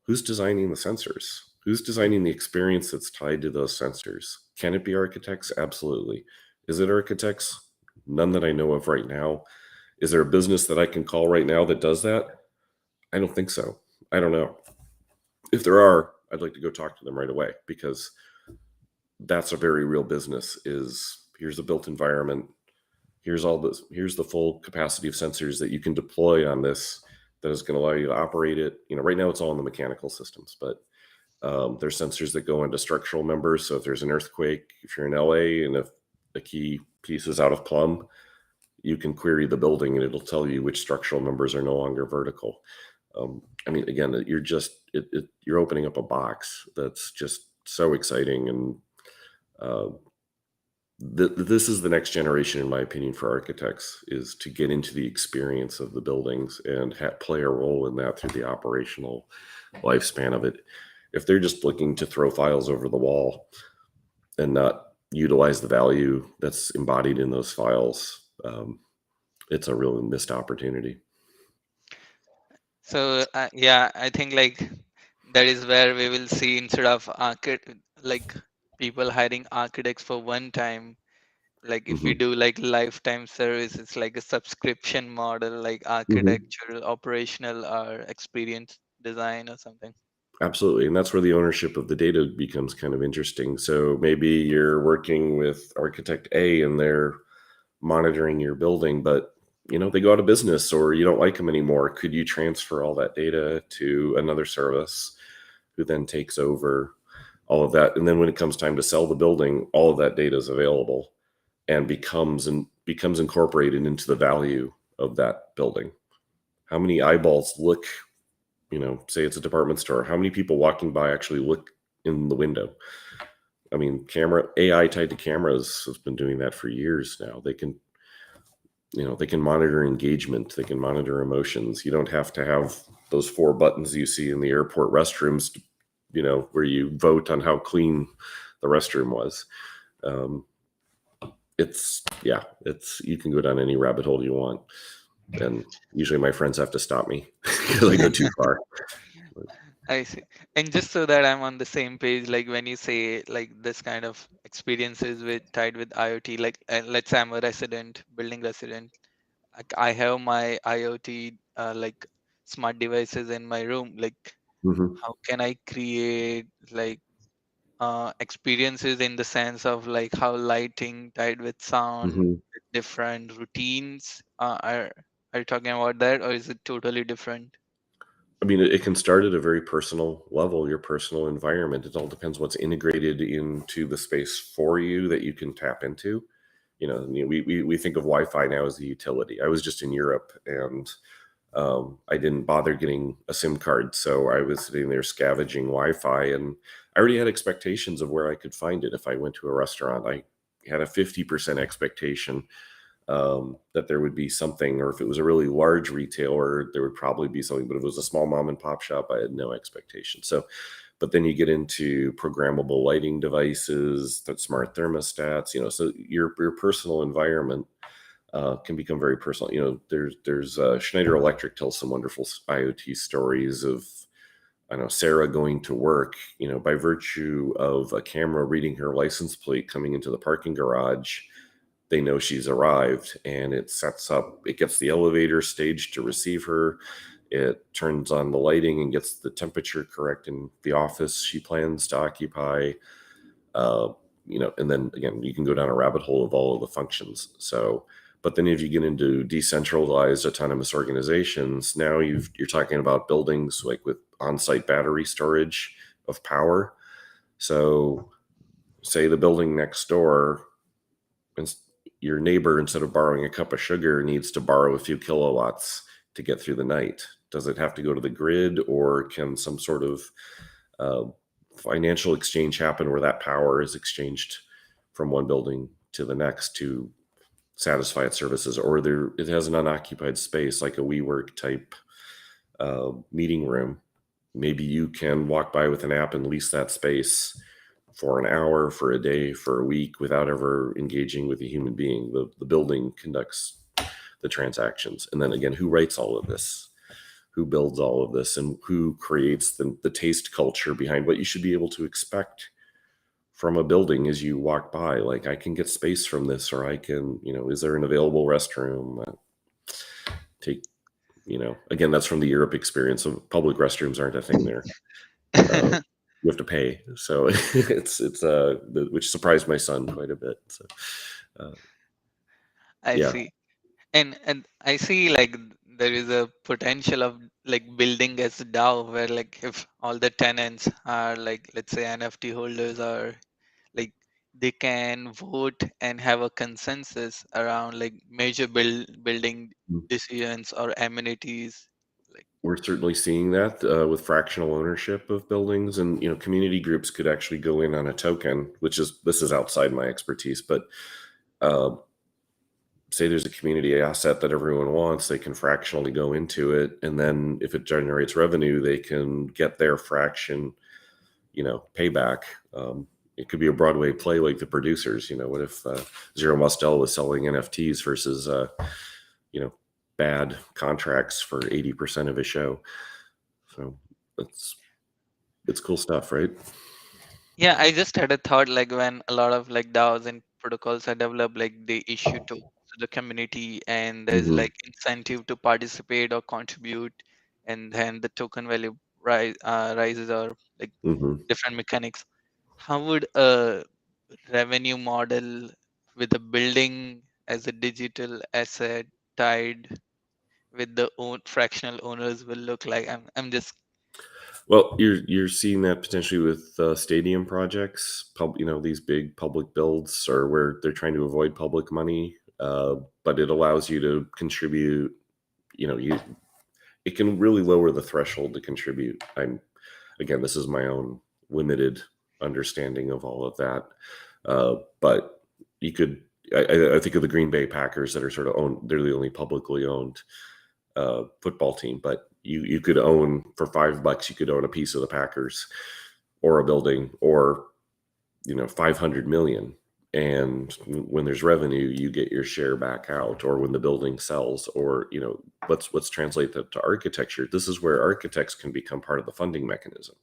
Speaker 2: who's designing the sensors? Who's designing the experience that's tied to those sensors? Can it be architects? Absolutely. Is it architects? None that I know of right now. Is there a business that I can call right now that does that? I don't think so. I don't know. If there are, I'd like to go talk to them right away, because that's a very real business. Is here's a built environment. Here's all this. Here's the full capacity of sensors that you can deploy on this, that is going to allow you to operate it. Right now it's all in the mechanical systems, but there's sensors that go into structural members. So if there's an earthquake, if you're in LA and if a key piece is out of plumb, you can query the building and it'll tell you which structural members are no longer vertical. Again, you're opening up a box that's just so exciting, and this is the next generation, in my opinion, for architects, is to get into the experience of the buildings and play a role in that through the operational lifespan of it. If they're just looking to throw files over the wall and not utilize the value that's embodied in those files, it's a really missed opportunity.
Speaker 1: So yeah, I think like that is where we will see, instead of like people hiring architects for one time, like if we
Speaker 2: Hmm.
Speaker 1: do like lifetime service, it's like a subscription model, like
Speaker 2: Hmm.
Speaker 1: architectural, operational, or experience design or something.
Speaker 2: Absolutely. And that's where the ownership of the data becomes kind of interesting. So maybe you're working with architect A and they're monitoring your building, but they go out of business or you don't like them anymore. Could you transfer all that data to another service who then takes over all of that? And then when it comes time to sell the building, all of that data is available and becomes incorporated into the value of that building. How many eyeballs look, say it's a department store, how many people walking by actually look in the window? I mean, camera AI tied to cameras has been doing that for years now. They can monitor engagement, they can monitor emotions. You don't have to have those four buttons you see in the airport restrooms, where you vote on how clean the restroom was. um, it's you can go down any rabbit hole you want, and usually my friends have to stop me because I go too far.
Speaker 1: I see. And just so that I'm on the same page, like when you say like this kind of experiences with tied with IoT, like let's say I'm a resident, building resident, like I have my IoT like smart devices in my room. Like
Speaker 2: Hmm.
Speaker 1: how can I create like experiences in the sense of like how lighting tied with sound,
Speaker 2: Hmm.
Speaker 1: with different routines are you talking about that, or is it totally different?
Speaker 2: I mean, it can start at a very personal level, your personal environment. It all depends what's integrated into the space for you that you can tap into. We think of Wi-Fi now as the utility. I was just in Europe, and I didn't bother getting a SIM card, so I was sitting there scavenging Wi-Fi, and I already had expectations of where I could find it. If I went to a restaurant, I had a 50% expectation that there would be something, or if it was a really large retailer, there would probably be something. But if it was a small mom and pop shop, I had no expectation. So, but then you get into programmable lighting devices, that smart thermostats. So your personal environment can become very personal. There's Schneider Electric tells some wonderful IoT stories of, I know, Sarah going to work, by virtue of a camera reading her license plate coming into the parking garage. They know she's arrived, and it gets the elevator staged to receive her. It turns on the lighting and gets the temperature correct in the office she plans to occupy. uh, and then again, you can go down a rabbit hole of all of the functions. So, but then if you get into decentralized autonomous organizations, now you're talking about buildings like with on-site battery storage of power. So, say the building next door, and your neighbor, instead of borrowing a cup of sugar, needs to borrow a few kilowatts to get through the night. Does it have to go to the grid, or can some sort of uh, financial exchange happen where that power is exchanged from one building to the next to satisfy its services? Or it has an unoccupied space like a WeWork type meeting room. Maybe you can walk by with an app and lease that space for an hour, for a day, for a week, without ever engaging with a human being. The building conducts the transactions. And then again, who writes all of this? Who builds all of this? And who creates the taste culture behind what you should be able to expect from a building as you walk by? Like, I can get space from this, or I can, is there an available restroom? Take, again, that's from the Europe experience. So public restrooms aren't a thing there. Uh, you have to pay. So which surprised my son quite a bit. So, uh,
Speaker 1: I
Speaker 2: yeah.
Speaker 1: see. And I see like there is a potential of like building as a DAO, where like if all the tenants are like, let's say, NFT holders, or like they can vote and have a consensus around like major building decisions or amenities.
Speaker 2: We're certainly seeing that with fractional ownership of buildings, and community groups could actually go in on a token, this is outside my expertise, but uh, say there's a community asset that everyone wants, they can fractionally go into it, and then if it generates revenue, they can get their fraction, payback. It could be a Broadway play like The Producers. What if Zero Mostel was selling NFTs versus you know bad contracts for 80% of a show? So it's cool stuff, right?
Speaker 1: Yeah, I just had a thought like when a lot of like DAOs and protocols are developed, like they issue to the community and there's
Speaker 2: Hmm.
Speaker 1: like incentive to participate or contribute, and then the token value rises or like
Speaker 2: Hmm.
Speaker 1: different mechanics. How would a revenue model with a building as a digital asset tied with the own fractional owners will look like? I'm just
Speaker 2: Well, you're seeing that potentially with stadium projects. These big public builds, or where they're trying to avoid public money, but it allows you to contribute. You It can really lower the threshold to contribute. Again, this is my own limited understanding of all of that, but you could. I think of the Green Bay Packers that are sort of owned. They're the only publicly owned football team, but you could own for $5. You could own a piece of the Packers, or a building, or 500 million. And when there's revenue, you get your share back out, or when the building sells, or let's translate that to architecture. This is where architects can become part of the funding mechanism.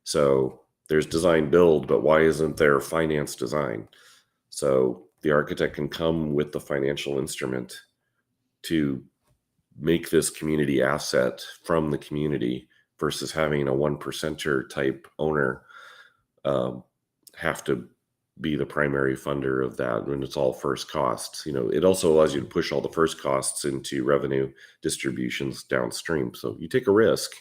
Speaker 2: So there's design build, but why isn't there finance design? So the architect can come with the financial instrument to make this community asset from the community, versus having a one percenter type owner um, have to be the primary funder of that when it's all first costs. It also allows you to push all the first costs into revenue distributions downstream. So you take a risk,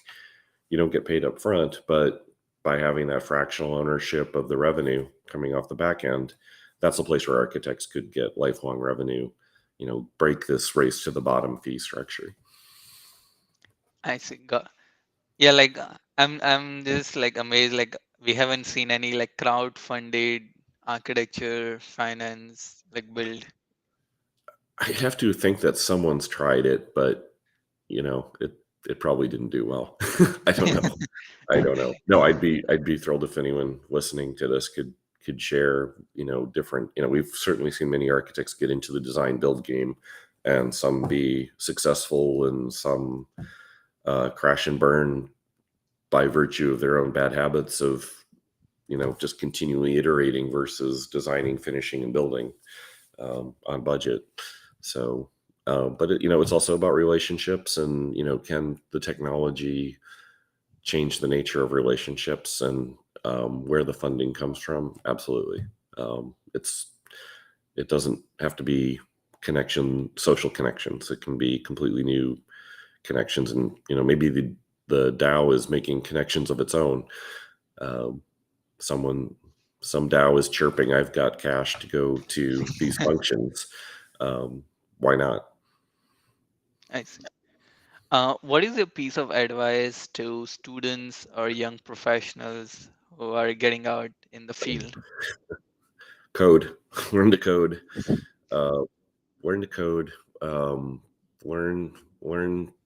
Speaker 2: you don't get paid up front, but by having that fractional ownership of the revenue coming off the back end, that's a place where architects could get lifelong revenue, break this race to the bottom fee structure.
Speaker 1: I see. Yeah, like I'm just like amazed. Like we haven't seen any like crowd-funded architecture finance like build.
Speaker 2: I have to think that someone's tried it, but it probably didn't do well. I don't know. I don't know. No, I'd be thrilled if anyone listening to this could share, different, we've certainly seen many architects get into the design build game, and some be successful, and some crash and burn by virtue of their own bad habits of, just continually iterating versus designing, finishing, and building on budget. So, but it's also about relationships, and can the technology change the nature of relationships, and where the funding comes from? Absolutely. It doesn't have to be social connections. It can be completely new connections, and maybe the DAO is making connections of its own. Um, someone some DAO is chirping, "I've got cash to go to these functions." Um, why not?
Speaker 1: I see. What is your piece of advice to students or young professionals who are getting out in the field?
Speaker 2: Code. Learn to code. Uh, learn to code. Um, learn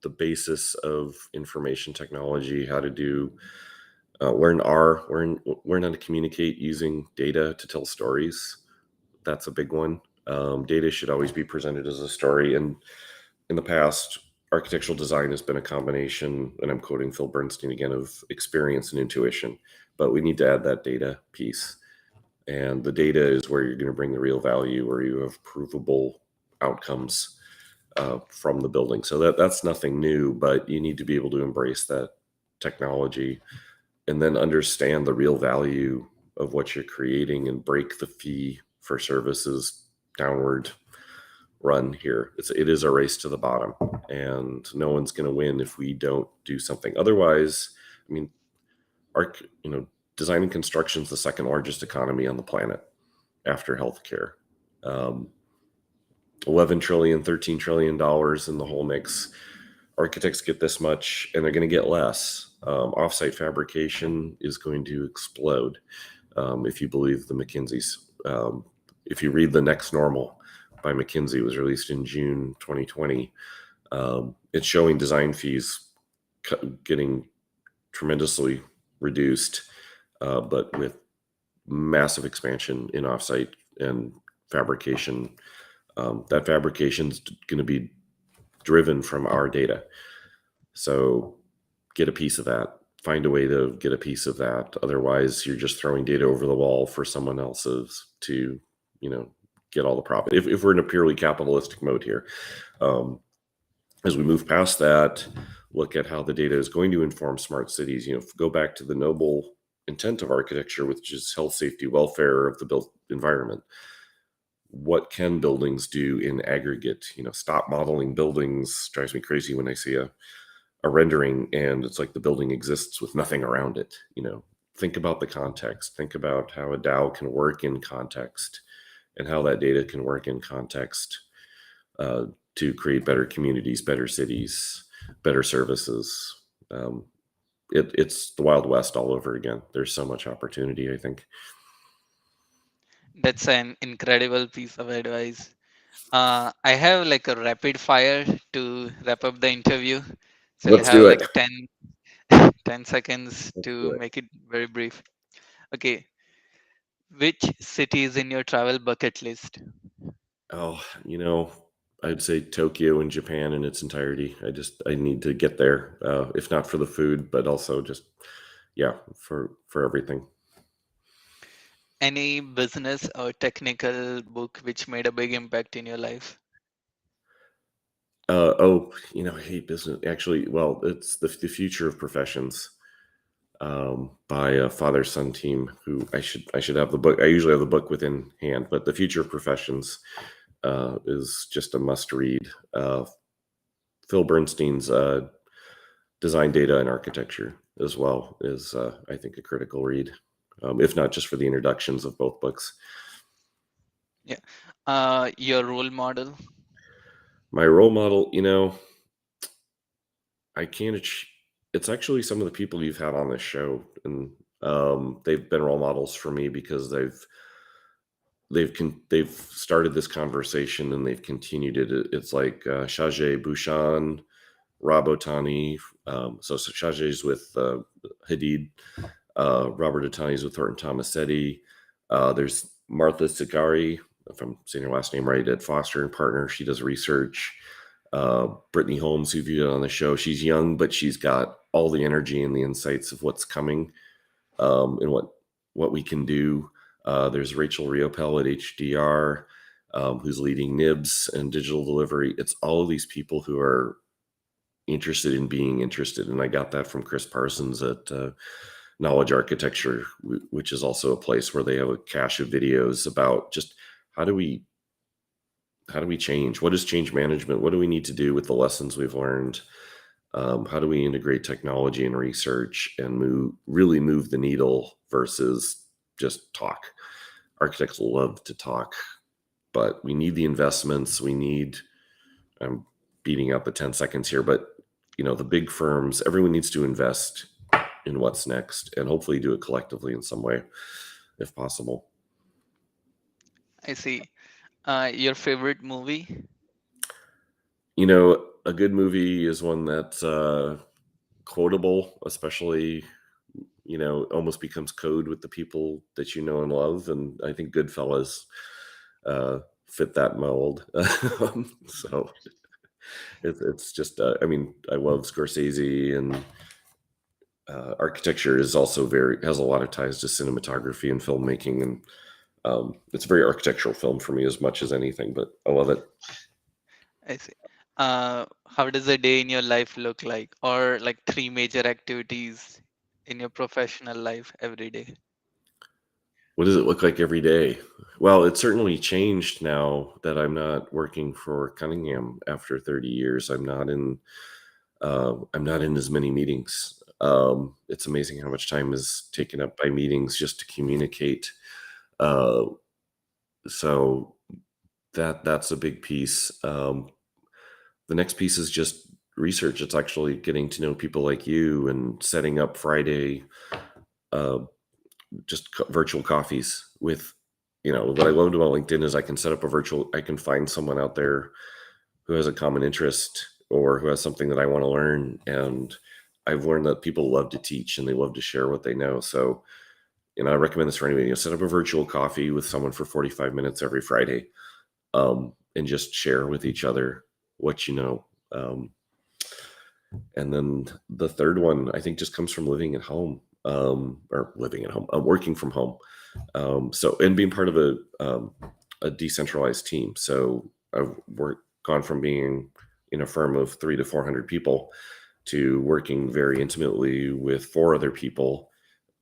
Speaker 2: the basis of information technology. How to do. Learn R. Learn how to communicate using data to tell stories. That's a big one. Data should always be presented as a story. And in the past, architectural design has been a combination, and I'm quoting Phil Bernstein again, of experience and intuition. But we need to add that data piece. And the data is where you're going to bring the real value, where you have provable outcomes from the building. So that's nothing new, but you need to be able to embrace that technology, and then understand the real value of what you're creating, and break the fee for services downward run here. It is a race to the bottom, and no one's going to win if we don't do something. Otherwise, I mean, our design and construction is the second largest economy on the planet after healthcare. um, 11 trillion, $13 trillion in the whole mix. architects get this much and they're going to get less. Offsite fabrication is going to explode. If you believe the McKinsey's, if you read The Next Normal by McKinsey, it was released in June 2020. It's showing design fees getting tremendously reduced, but with massive expansion in offsite and fabrication. That fabrication is going to be driven from our data. So get a piece of that. Find a way to get a piece of that. Otherwise, you're just throwing data over the wall for someone else's to, get all the profit. If we're in a purely capitalistic mode here, as we move past that, look at how the data is going to inform smart cities. Go back to the noble intent of architecture, which is health, safety, welfare of the built environment. What can buildings do in aggregate? Stop modeling buildings. Drives me crazy when I see a rendering and it's like the building exists with nothing around it. Think about the context. Think about how a DAO can work in context and how that data can work in context to create better communities, better cities, better services. It's the Wild West all over again. There's so much opportunity, I think.
Speaker 1: That's an incredible piece of advice. I have like a rapid fire to wrap up the interview. So you'll
Speaker 2: Let's
Speaker 1: have
Speaker 2: do
Speaker 1: like
Speaker 2: it.
Speaker 1: 10 seconds
Speaker 2: Let's do
Speaker 1: to
Speaker 2: it.
Speaker 1: make it very brief. Okay. Which city is in your travel bucket list?
Speaker 2: Oh, I'd say Tokyo and Japan in its entirety. I need to get there, if not for the food, but also just, yeah, for everything.
Speaker 1: Any business or technical book which made a big impact in your life?
Speaker 2: I hate business. Actually, well, it's the future of professions, by a father-son team. Who I should have the book. I usually have the book within hand, but the future of professions is just a must-read. Phil Bernstein's Design, Data, and Architecture as well is, I think, a critical read, if not just for the introductions of both books.
Speaker 1: Yeah. Your role model?
Speaker 2: My role model, I can't. It's actually some of the people you've had on this show, and they've been role models for me because they've started this conversation and they've continued it. It's like Shajay Bhushan, Rob Otani. So Shajay's with Hadid. Robert Otani's with Thornton Tomasetti. There's Martha Sigari, if I'm saying her last name right, at Foster and Partner. She does research. Brittany Holmes, who viewed it on the show, she's young, but she's got all the energy and the insights of what's coming, and what we can do. There's Rachel Riopel at HDR, who's leading NIBS and digital delivery. It's all of these people who are interested in being interested. And I got that from Chris Parsons at Knowledge Architecture, which is also a place where they have a cache of videos about just how do we change? What is change management? What do we need to do with the lessons we've learned? How do we integrate technology and research and really move the needle versus just talk? Architects love to talk, but we need the investments. I'm beating out the 10 seconds here, but the big firms, everyone needs to invest in what's next and hopefully do it collectively in some way, if possible.
Speaker 1: I see. Your favorite movie?
Speaker 2: A good movie is one that's quotable, especially, almost becomes code with the people that you know and love. And I think Goodfellas fit that mold. So it's just, I love Scorsese, and architecture is also has a lot of ties to cinematography and filmmaking. And it's a very architectural film for me as much as anything, but I love it.
Speaker 1: I see. How does a day in your life look like? Or like three major activities in your professional life every day?
Speaker 2: What does it look like every day? Well, it's certainly changed now that I'm not working for Cunningham after 30 years. I'm not in as many meetings. It's amazing how much time is taken up by meetings just to communicate. So that's a big piece. The next piece is just research. It's actually getting to know people like you and setting up Friday, uh, just virtual coffees with, what I loved about LinkedIn is I can set up I can find someone out there who has a common interest or who has something that I want to learn. And I've learned that people love to teach and they love to share what they know. So, I recommend this for anybody. Set up a virtual coffee with someone for 45 minutes every Friday, and just share with each other what you know. And then the third one, I think, just comes from living at home, or living at home, working from home. And being part of a decentralized team. So I've gone from being in a firm of 300 to 400 people to working very intimately with 4 other people,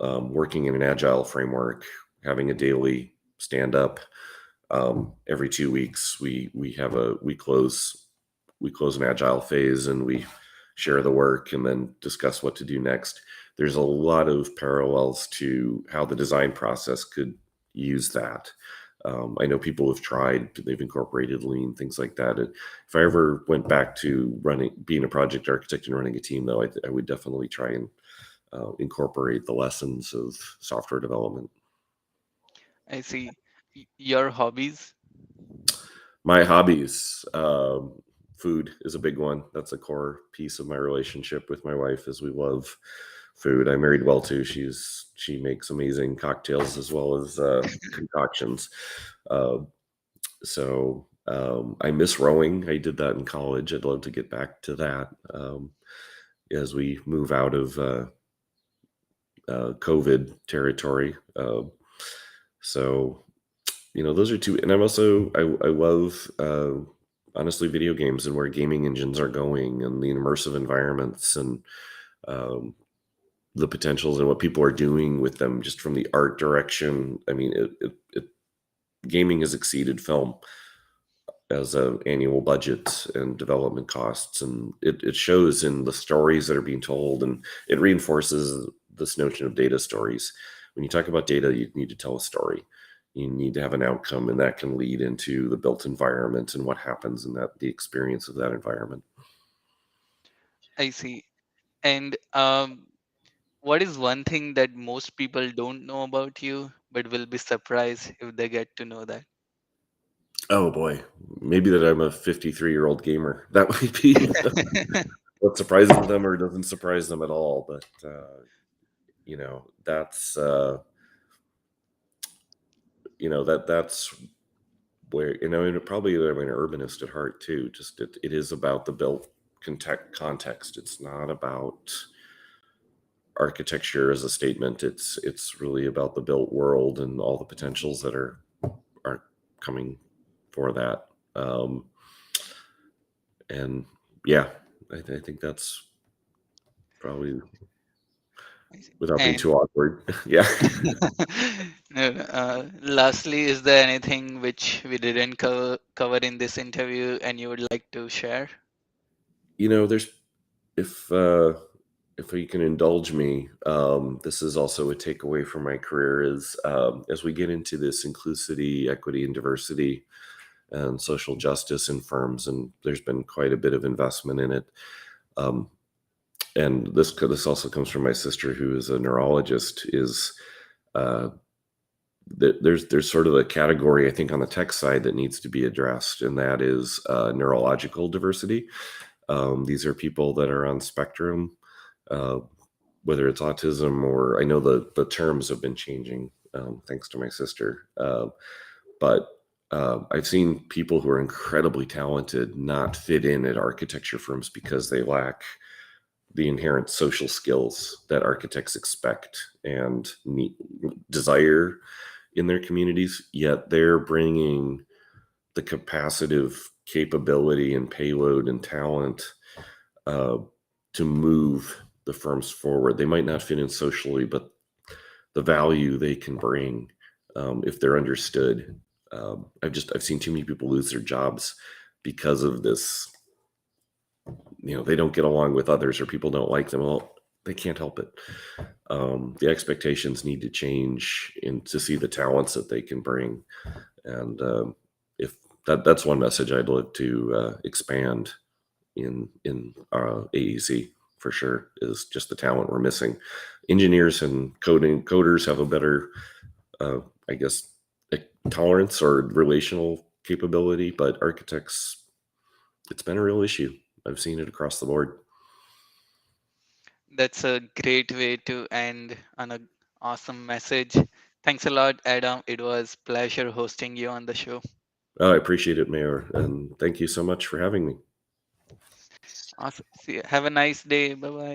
Speaker 2: working in an agile framework, having a daily stand up. Every 2 weeks, we close an agile phase and we share the work and then discuss what to do next. There's a lot of parallels to how the design process could use that. I know people have tried, they've incorporated lean, things like that. If I ever went back to being a project architect and running a team, though, I would definitely try and incorporate the lessons of software development.
Speaker 1: I see. Your hobbies?
Speaker 2: My hobbies, food is a big one. That's a core piece of my relationship with my wife, is we love food. I married well too. She makes amazing cocktails as well as concoctions. Uh, I miss rowing. I did that in college. I'd love to get back to that, as we move out of COVID territory. So those are two. And I love, honestly, video games and where gaming engines are going and the immersive environments and um, the potentials and what people are doing with them, just from the art direction. I mean, gaming has exceeded film as an annual budget and development costs, and it shows in the stories that are being told, and it reinforces this notion of data stories. When you talk about data, you need to tell a story. You need to have an outcome, and that can lead into the built environment and what happens in the experience of that environment.
Speaker 1: I see. And what is one thing that most people don't know about you, but will be surprised if they get to know that?
Speaker 2: Oh boy, maybe that I'm a 53-year-old gamer. That might be what surprises them or doesn't surprise them at all. But that's that's where, and probably I'm an urbanist at heart too. Just it is about the built context. It's not about architecture as a statement. It's really about the built world and all the potentials that are coming for that. And yeah, I think that's probably,
Speaker 1: I see.
Speaker 2: without being
Speaker 1: And
Speaker 2: too awkward. Yeah.
Speaker 1: no, no, lastly, is there anything which we didn't cover in this interview and you would like to share?
Speaker 2: There's, if you can indulge me, this is also a takeaway from my career is, as we get into this inclusivity, equity, and diversity and social justice in firms, and there's been quite a bit of investment in it. Um, and this also comes from my sister, who is a neurologist. Is uh, there's sort of a category, I think, on the tech side that needs to be addressed, and that is neurological diversity. These are people that are on spectrum, uh, whether it's autism, or I know the terms have been changing, thanks to my sister. But I've seen people who are incredibly talented not fit in at architecture firms because they lack the inherent social skills that architects expect and desire in their communities, yet they're bringing the capacitive capability and payload and talent uh, to move the firms forward. They might not fit in socially, but the value they can bring, if they're understood. I've seen too many people lose their jobs because of this. They don't get along with others, or people don't like them. Well, they can't help it. The expectations need to change to see the talents that they can bring. And if that's one message I'd like to expand in AEC for sure is just the talent we're missing. Engineers and coders have a better, uh, I guess, tolerance or relational capability, but architects, it's been a real issue. I've seen it across the board.
Speaker 1: That's a great way to end on a awesome message. Thanks a lot, Adam. It was pleasure hosting you on the show.
Speaker 2: Oh, I appreciate it, Mayor, and thank you so much for having me.
Speaker 1: Awesome. See you. Have a nice day. Bye bye.